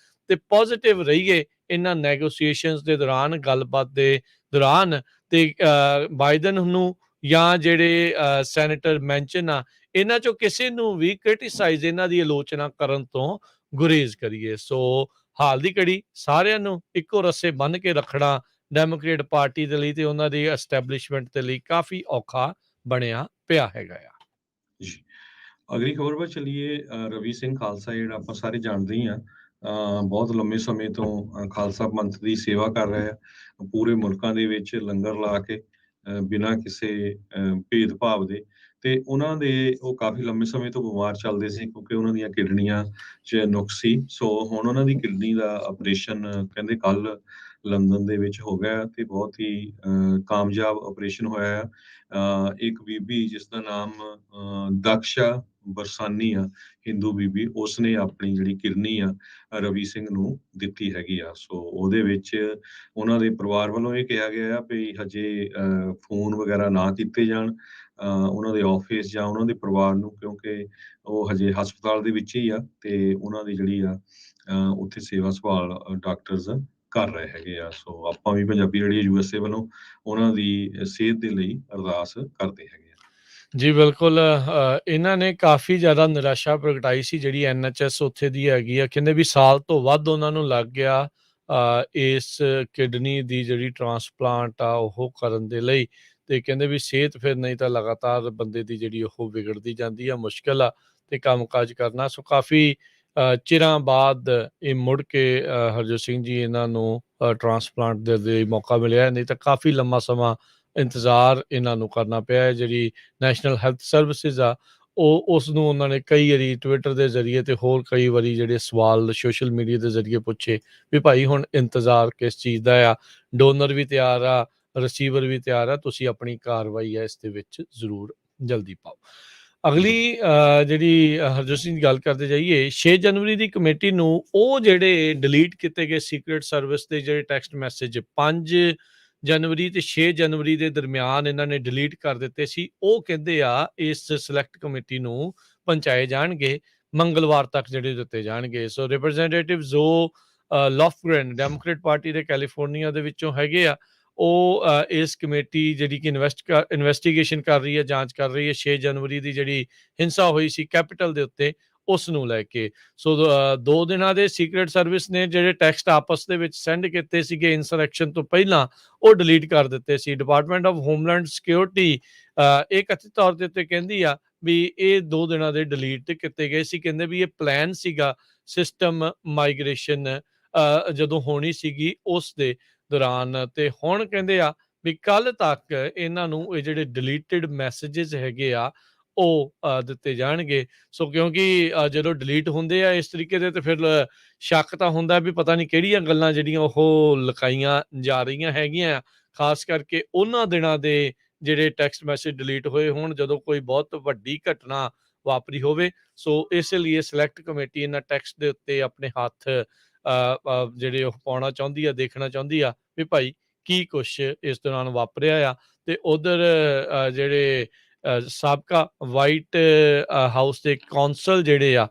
ਤੇ ਪੋਜ਼ਿਟਿਵ ਰਹੀਏ ਇਹਨਾਂ ਨੈਗੋਸੀਏਸ਼ਨਸ ਦੇ ਦੌਰਾਨ, ਗੱਲਬਾਤ ਦੇ ਦੌਰਾਨ ਤੇ ਬਾਈਡਨ ਨੂੰ ਜਾਂ ਜਿਹੜੇ ਸੈਨੇਟਰ ਮੈਂਸ਼ਨ ਆ, ਇਹਨਾਂ ਚੋਂ ਕਿਸੇ ਨੂੰ ਵੀ ਕ੍ਰਿਟੀਸਾਈਜ਼, ਇਹਨਾਂ ਦੀ ਆਲੋਚਨਾ ਕਰਨ ਤੋਂ ਗੁਰੇਜ਼ ਕਰੀਏ। ਸੋ ਹਾਲ ਦੀ ਘੜੀ ਸਾਰਿਆਂ ਨੂੰ ਇੱਕੋ ਰੱਸੇ ਬੰਨ੍ਹ ਕੇ ਰੱਖਣਾ ਡੈਮੋਕ੍ਰੇਟ ਪਾਰਟੀ ਦੇ ਲਈ ਤੇ ਉਹਨਾਂ ਦੀ ਐਸਟੈਬਲਿਸ਼ਮੈਂਟ ਦੇ ਲਈ ਕਾਫੀ ਔਖਾ ਬਣਿਆ ਪਿਆ ਹੈਗਾ ਆ। ਜੀ। ਅਗਲੀ ਖਬਰ ਵੱਲ ਚੱਲੀਏ। ਰਵੀ ਸਿੰਘ ਖਾਲਸਾ ਜਿਹੜਾ ਆਪਾਂ ਸਾਰੇ ਜਾਣਦੇ ਹੀ ਹਾਂ, ਬਹੁਤ ਲੰਮੇ ਸਮੇਂ ਤੋਂ ਖਾਲਸਾ ਪੰਥ ਦੀ ਸੇਵਾ ਕਰ ਰਹੇ ਆ, ਪੂਰੇ ਮੁਲਕਾਂ ਦੇ ਵਿੱਚ ਲੰਗਰ ਲਾ ਕੇ ਬਿਨਾਂ ਕਿਸੇ ਭੇਦਭਾਵ ਦੇ। ਤੇ ਉਹਨਾਂ ਦੇ ਉਹ ਕਾਫੀ ਲੰਮੇ ਸਮੇਂ ਤੋਂ ਬਿਮਾਰ ਚੱਲਦੇ ਸੀ ਕਿਉਂਕਿ ਉਹਨਾਂ ਦੀਆਂ ਕਿਡਨੀਆਂ 'ਚ ਨੁਕਸ ਸੀ। ਸੋ ਹੁਣ ਉਹਨਾਂ ਦੀ ਕਿਡਨੀ ਦਾ ਆਪਰੇਸ਼ਨ ਕਹਿੰਦੇ ਕੱਲ੍ਹ ਲੰਦਨ ਦੇ ਵਿੱਚ ਹੋ ਗਿਆ ਤੇ ਬਹੁਤ ਹੀ ਕਾਮਯਾਬ ਆਪਰੇਸ਼ਨ ਹੋਇਆ ਆ। ਇੱਕ ਬੀਬੀ ਜਿਸਦਾ ਨਾਮ ਦਕਸ਼ਾ ਬਰਸਾਨੀ ਆ, ਹਿੰਦੂ ਬੀਬੀ, ਉਸਨੇ ਆਪਣੀ ਜਿਹੜੀ ਕਿਡਨੀ ਆ ਰਵੀ ਸਿੰਘ ਨੂੰ ਦਿੱਤੀ ਹੈਗੀ ਆ। ਸੋ ਉਹਦੇ ਵਿੱਚ ਉਹਨਾਂ ਦੇ ਪਰਿਵਾਰ ਵੱਲੋਂ ਇਹ ਕਿਹਾ ਗਿਆ ਆ ਵੀ ਹਜੇ ਫੋਨ ਵਗੈਰਾ ਨਾ ਕੀਤੇ ਜਾਣ ਉਹਨਾਂ ਦੇ ਆਫਿਸ ਜਾਂ ਉਹਨਾਂ ਦੇ ਪਰਿਵਾਰ ਨੂੰ, ਕਿਉਂਕਿ ਉਹ ਹਜੇ ਹਸਪਤਾਲ ਦੇ ਵਿੱਚ ਹੀ ਆ ਤੇ ਉਹਨਾਂ ਦੀ ਜਿਹੜੀ ਆ ਉੱਥੇ ਸੇਵਾ ਸੰਭਾਲ ਡਾਕਟਰਸ ਕਰ ਰਹੇ ਹੈਗੇ ਆ। ਸੋ ਆਪਾਂ ਵੀ ਪੰਜਾਬੀ ਰੇਡੀਓ USA ਵੱਲੋਂ ਉਹਨਾਂ ਦੀ ਸਿਹਤ ਦੇ ਲਈ ਅਰਦਾਸ ਕਰਦੇ ਹੈਗੇ ਆ। ਜੀ ਬਿਲਕੁਲ, ਇਹਨਾਂ ਨੇ ਕਾਫੀ ਜ਼ਿਆਦਾ ਨਿਰਾਸ਼ਾ ਪ੍ਰਗਟਾਈ ਸੀ ਜਿਹੜੀ NHS ਉੱਥੇ ਦੀ ਹੈਗੀ ਆ। ਕਹਿੰਦੇ ਵੀ ਸਾਲ ਤੋਂ ਵੱਧ ਉਹਨਾਂ ਨੂੰ ਲੱਗ ਗਿਆ ਇਸ ਕਿਡਨੀ ਦੀ ਜਿਹੜੀ ਟਰਾਂਸਪਲਾਂਟ ਆ ਉਹ ਕਰਨ ਦੇ ਲਈ। ਤੇ ਕਹਿੰਦੇ ਵੀ ਸਿਹਤ ਫਿਰ ਨਹੀਂ ਤਾਂ ਲਗਾਤਾਰ ਬੰਦੇ ਦੀ ਜਿਹੜੀ ਉਹ ਵਿਗੜਦੀ ਜਾਂਦੀ ਆ, ਮੁਸ਼ਕਿਲ ਆ ਤੇ ਕੰਮਕਾਜ ਕਰਨਾ। ਸੋ ਕਾਫੀ ਚਿਰਾਂ ਬਾਅਦ ਇਹ ਮੁੜ ਕੇ ਹਰਜੋਤ ਸਿੰਘ ਜੀ ਇਹਨਾਂ ਨੂੰ ਟਰਾਂਸਪਲਾਂਟ ਦੇ ਲਈ ਮੌਕਾ ਮਿਲਿਆ, ਨਹੀਂ ਤਾਂ ਕਾਫੀ ਲੰਮਾ ਸਮਾਂ ਇੰਤਜ਼ਾਰ ਇਹਨਾਂ ਨੂੰ ਕਰਨਾ ਪਿਆ ਹੈ। ਜਿਹੜੀ ਨੈਸ਼ਨਲ ਹੈਲਥ ਸਰਵਿਸਿਜ਼ ਆ ਉਹ ਉਸ ਨੂੰ ਉਹਨਾਂ ਨੇ ਕਈ ਵਾਰੀ ਟਵਿੱਟਰ ਦੇ ਜ਼ਰੀਏ ਤੇ ਹੋਰ ਕਈ ਵਾਰੀ ਜਿਹੜੇ ਸਵਾਲ ਸੋਸ਼ਲ ਮੀਡੀਆ ਦੇ ਜ਼ਰੀਏ ਪੁੱਛੇ ਵੀ ਭਾਈ ਹੁਣ ਇੰਤਜ਼ਾਰ ਕਿਸ ਚੀਜ਼ ਦਾ ਆ, ਡੋਨਰ ਵੀ ਤਿਆਰ ਆ, ਰਿਸੀਵਰ ਵੀ ਤਿਆਰ ਆ, ਤੁਸੀਂ ਆਪਣੀ ਕਾਰਵਾਈ ਆ ਇਸ ਦੇ ਵਿੱਚ ਜ਼ਰੂਰ ਜਲਦੀ ਪਾਓ। ਅਗਲੀ ਜਿਹੜੀ ਹਰਜੋਤ ਸਿੰਘ ਦੀ ਗੱਲ ਕਰਦੇ ਜਾਈਏ, 6 ਜਨਵਰੀ ਦੀ ਕਮੇਟੀ ਨੂੰ ਉਹ ਜਿਹੜੇ ਡਿਲੀਟ ਕੀਤੇ ਗਏ ਸੀਕ੍ਰੇਟ ਸਰਵਿਸ ਦੇ ਜਿਹੜੇ ਟੈਕਸਟ ਮੈਸੇਜ 5 ਜਨਵਰੀ ਤੇ 6 ਜਨਵਰੀ ਦੇ ਦਰਮਿਆਨ ਇਹਨਾਂ ਨੇ ਡਿਲੀਟ ਕਰ ਦਿੱਤੇ ਸੀ, ਉਹ ਕਹਿੰਦੇ ਆ ਇਸ ਸਿਲੈਕਟ ਕਮੇਟੀ ਨੂੰ ਪਹੁੰਚਾਏ ਜਾਣਗੇ, ਮੰਗਲਵਾਰ ਤੱਕ ਜਿਹੜੇ ਦਿੱਤੇ ਜਾਣਗੇ। ਸੋ ਰਿਪਰੈਜ਼ੈਂਟੇਟਿਵ ਜੋ ਲੌਫਗ੍ਰੈਨ ਡੈਮੋਕ੍ਰੇਟ ਪਾਰਟੀ ਦੇ ਕੈਲੀਫੋਰਨੀਆ ਦੇ ਵਿੱਚੋਂ ਹੈਗੇ ਆ, ਉਹ ਇਸ ਕਮੇਟੀ ਜਿਹੜੀ ਕਿ ਇਨਵੈਸਟੀਗੇਸ਼ਨ ਕਰ ਰਹੀ ਹੈ, ਜਾਂਚ ਕਰ ਰਹੀ ਹੈ 6 ਜਨਵਰੀ ਦੀ ਜਿਹੜੀ ਹਿੰਸਾ ਹੋਈ ਸੀ ਕੈਪੀਟਲ ਦੇ ਉੱਤੇ, ਉਸ ਨੂੰ ਲੈ ਕੇ। ਸੋ 2 ਦਿਨਾਂ ਦੇ ਸੀਕ੍ਰੇਟ ਸਰਵਿਸ ਨੇ ਜਿਹੜੇ ਟੈਕਸਟ ਆਪਸ ਦੇ ਵਿੱਚ ਸੈਂਡ ਕੀਤੇ ਸੀਗੇ ਇਨਸਰੈਕਸ਼ਨ ਤੋਂ ਪਹਿਲਾਂ, ਉਹ ਡਿਲੀਟ ਕਰ ਦਿੱਤੇ ਸੀ। ਡਿਪਾਰਟਮੈਂਟ ਆਫ ਹੋਮਲੈਂਡ ਸਿਕਿਉਰਿਟੀ ਇਹ ਕਥਿਤ ਤੌਰ ਦੇ ਉੱਤੇ ਕਹਿੰਦੀ ਆ ਵੀ ਇਹ 2 ਦਿਨਾਂ ਦੇ ਡਿਲੀਟ ਕੀਤੇ ਗਏ ਸੀ। ਕਹਿੰਦੇ ਵੀ ਇਹ ਪਲਾਨ ਸੀਗਾ ਸਿਸਟਮ ਮਾਈਗ੍ਰੇਸ਼ਨ ਜਦੋਂ ਹੋਣੀ ਸੀਗੀ ਉਸ ਦੇ ਦੌਰਾਨ। ਤੇ ਹੁਣ ਕਹਿੰਦੇ ਆ ਵੀ ਕੱਲ ਤੱਕ ਇਹਨਾਂ ਨੂੰ ਇਹ ਜਿਹੜੇ ਡਿਲੀਟਡ ਮੈਸੇजेस ਹੈਗੇ ਆ ਉਹ ਦਿੱਤੇ ਜਾਣਗੇ। ਸੋ ਕਿਉਂਕਿ ਜਦੋਂ ਡਿਲੀਟ ਹੁੰਦੇ ਆ ਇਸ ਤਰੀਕੇ ਦੇ ਤੇ ਫਿਰ ਸ਼ੱਕ ਤਾਂ ਹੁੰਦਾ ਵੀ ਪਤਾ ਨਹੀਂ ਕਿਹੜੀਆਂ ਗੱਲਾਂ ਜਿਹੜੀਆਂ ਉਹ ਲੁਕਾਈਆਂ ਜਾ ਰਹੀਆਂ ਹੈਗੀਆਂ, ਖਾਸ ਕਰਕੇ ਉਹਨਾਂ ਦਿਨਾਂ ਦੇ ਜਿਹੜੇ ਟੈਕਸਟ ਮੈਸੇਜ ਡਿਲੀਟ ਹੋਏ ਹੋਣ ਜਦੋਂ ਕੋਈ ਬਹੁਤ ਵੱਡੀ ਘਟਨਾ ਵਾਪਰੀ ਹੋਵੇ। ਸੋ ਇਸ ਲਈ ਸਿਲੈਕਟ ਕਮੇਟੀ ਇਹਨਾਂ ਟੈਕਸਟ ਦੇ ਉੱਤੇ ਆਪਣੇ ਹੱਥ ਜਿਹੜੇ ਉਹ ਪਾਉਣਾ ਚਾਹੁੰਦੀ ਆ, ਦੇਖਣਾ ਚਾਹੁੰਦੀ ਆ ਵੀ ਭਾਈ ਕੀ ਕੁਛ ਇਸ ਦੌਰਾਨ ਵਾਪਰਿਆ ਆ। ਤੇ ਉਧਰ ਜਿਹੜੇ ਸਾਬਕਾ ਵਾਈਟ ਹਾਊਸ ਦੇ ਕੌਂਸਲ ਜਿਹੜੇ ਆ,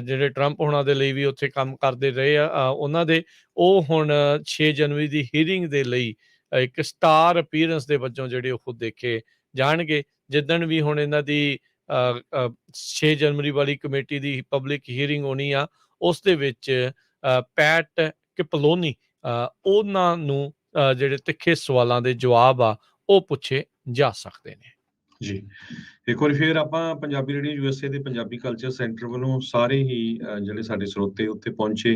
ਜਿਹੜੇ ਟਰੰਪ ਹੋਣਾ ਦੇ ਲਈ ਵੀ ਉੱਥੇ ਕੰਮ ਕਰਦੇ ਰਹੇ ਆ, ਉਹਨਾਂ ਦੇ ਉਹ ਹੁਣ 6 ਜਨਵਰੀ ਦੀ ਹੀਅਰਿੰਗ ਦੇ ਲਈ ਇੱਕ ਸਟਾਰ ਅਪੀਅਰੈਂਸ ਦੇ ਵਜੋਂ ਜਿਹੜੇ ਉਹ ਦੇਖੇ ਜਾਣਗੇ। ਜਿੱਦਣ ਵੀ ਹੁਣ ਇਹਨਾਂ ਦੀ 6 ਜਨਵਰੀ ਵਾਲੀ ਕਮੇਟੀ ਦੀ ਪਬਲਿਕ ਹੀਅਰਿੰਗ ਹੋਣੀ ਆ, ਉਸ ਦੇ ਵਿੱਚ ਪੈਟ ਕਿਪਲੋਨੀ ਉਹਨਾਂ ਨੂੰ ਜਿਹੜੇ ਤਿੱਖੇ ਸਵਾਲਾਂ ਦੇ ਜਵਾਬ ਆ ਉਹ ਪੁੱਛੇ ਜਾ ਸਕਦੇ ਨੇ। ਜੀ, ਇੱਕ ਵਾਰੀ ਫੇਰ ਆਪਾਂ ਪੰਜਾਬੀ ਰੇਡੀਓ USA ਦੇ ਪੰਜਾਬੀ ਕਲਚਰ ਸੈਂਟਰ ਵੱਲੋਂ ਸਾਰੇ ਹੀ ਜਿਹੜੇ ਸਾਡੇ ਸਰੋਤੇ ਉੱਥੇ ਪਹੁੰਚੇ,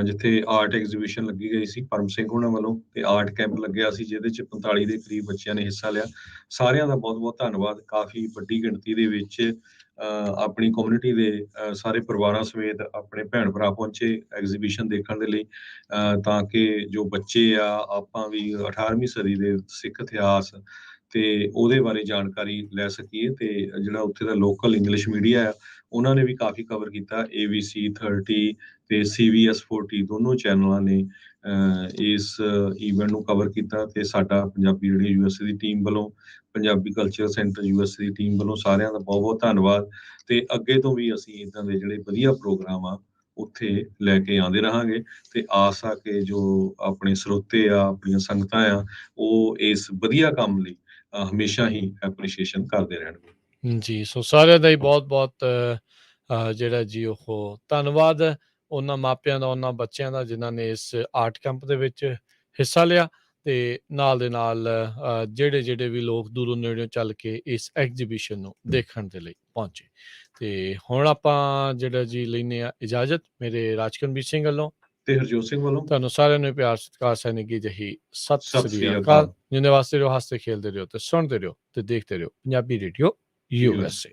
ਜਿੱਥੇ ਆਰਟ ਐਗਜ਼ੀਬਿਸ਼ਨ ਲੱਗੀ ਗਈ ਸੀ ਪਰਮ ਸਿੰਘ ਹੋਣਾ ਵੱਲੋਂ, ਤੇ ਆਰਟ ਕੈਂਪ ਲੱਗਿਆ ਸੀ ਜਿਹਦੇ 'ਚ 45 ਦੇ ਕਰੀਬ ਬੱਚਿਆਂ ਨੇ ਹਿੱਸਾ ਲਿਆ। ਸਾਰਿਆਂ ਦਾ ਬਹੁਤ-ਬਹੁਤ ਧੰਨਵਾਦ। ਕਾਫੀ ਵੱਡੀ ਗਿਣਤੀ ਦੇ ਵਿੱਚ ਆਪਣੀ ਕਮਿਊਨਿਟੀ ਦੇ ਸਾਰੇ ਪਰਿਵਾਰਾਂ ਸਮੇਤ ਆਪਣੇ ਭੈਣ ਭਰਾ ਪਹੁੰਚੇ ਐਗਜ਼ੀਬਿਸ਼ਨ ਦੇਖਣ ਦੇ ਲਈ, ਤਾਂ ਕਿ ਜੋ ਬੱਚੇ ਆ ਆਪਾਂ ਵੀ 18ਵੀਂ ਸਦੀ ਦੇ ਸਿੱਖ ਇਤਿਹਾਸ ਤੇ ਉਹਦੇ ਬਾਰੇ ਜਾਣਕਾਰੀ ਲੈ ਸਕੀਏ। ਤੇ ਜਿਹੜਾ ਉੱਥੇ ਦਾ ਲੋਕਲ ਇੰਗਲਿਸ਼ ਮੀਡੀਆ ਆ ਉਹਨਾਂ ਨੇ ਵੀ ਕਾਫੀ ਕਵਰ ਕੀਤਾ। ABC 30 ਤੇ CBS 40 ਦੋਨੋਂ ਚੈਨਲਾਂ ਨੇ ਇਸ ਈਵੈਂਟ ਨੂੰ ਕਵਰ ਕੀਤਾ। ਤੇ ਸਾਡਾ ਪੰਜਾਬੀ ਰੇਡੀਓ USA ਦੀ ਟੀਮ ਵੱਲੋਂ, ਪੰਜਾਬੀ ਕਲਚਰ ਸੈਂਟਰ USA ਦੀ ਟੀਮ ਵੱਲੋਂ ਸਾਰਿਆਂ ਦਾ ਬਹੁਤ-ਬਹੁਤ ਧੰਨਵਾਦ। ਤੇ ਅੱਗੇ ਤੋਂ ਵੀ ਅਸੀਂ ਇੱਦਾਂ ਦੇ ਜਿਹੜੇ ਵਧੀਆ ਪ੍ਰੋਗਰਾਮ ਆ ਉੱਥੇ ਲੈ ਕੇ ਆਉਂਦੇ ਰਹਾਂਗੇ ਤੇ ਆਸ ਆ ਕਿ ਜੋ ਆਪਣੇ ਸਰੋਤੇ ਆ, ਆਪਣੀਆਂ ਸੰਗਤਾਂ ਆ, ਉਹ ਇਸ ਵਧੀਆ ਕੰਮ ਲਈ ਹਮੇਸ਼ਾ ਹੀ ਐਪਰੀਸ਼ੀਏਸ਼ਨ ਕਰਦੇ ਰਹਿਣਗੇ। ਜੀ, ਸੋ ਸਾਰਿਆਂ ਦਾ ਹੀ ਬਹੁਤ-ਬਹੁਤ ਜਿਹੜਾ ਜੀ ਉਹ ਧੰਨਵਾਦ ਉਹਨਾਂ ਮਾਪਿਆਂ ਦਾ, ਉਹਨਾਂ ਬੱਚਿਆਂ ਦਾ ਜਿਨ੍ਹਾਂ ਨੇ ਇਸ ਆਰਟ ਕੈਂਪ ਦੇ ਵਿੱਚ ਹਿੱਸਾ ਲਿਆ ਤੇ ਨਾਲ ਦੇ ਨਾਲ ਜਿਹੜੇ ਵੀ ਲੋਕ ਦੂਰੋਂ ਨੇੜਿਓਂ ਚੱਲ ਕੇ ਇਸ ਐਗਜ਼ੀਬਿਸ਼ਨ ਨੂੰ ਦੇਖਣ ਦੇ ਲਈ ਪਹੁੰਚੇ। ਤੇ ਹੁਣ ਆਪਾਂ ਜਿਹੜਾ ਜੀ ਲੈਂਦੇ ਹਾਂ ਇਜਾਜ਼ਤ ਮੇਰੇ ਰਾਜਕਰਮਜੀਤ ਸਿੰਘ ਵੱਲੋਂ ਤੇ ਹਰਜੋਤ ਸਿੰਘ ਵੱਲੋਂ ਤੁਹਾਨੂੰ ਸਾਰਿਆਂ ਨੂੰ ਪਿਆਰ ਸਤਿਕਾਰ ਸੈਨਿਕੀ ਜਿਹੀ ਸਤਿ ਸਤਿ ਸ੍ਰੀ ਸ੍ਰੀ ਅਕਾਲ। ਅਕਾਲ। ਜਿੰਨੇ ਵਾਸਤੇ ਰਹੋ, ਹੱਸਦੇ ਖੇਲਦੇ ਰਹੋ ਤੇ ਸੁਣਦੇ ਰਹੋ ਤੇ ਦੇਖਦੇ ਰਹੋ ਪੰਜਾਬੀ ਰੇਡੀਓ USA।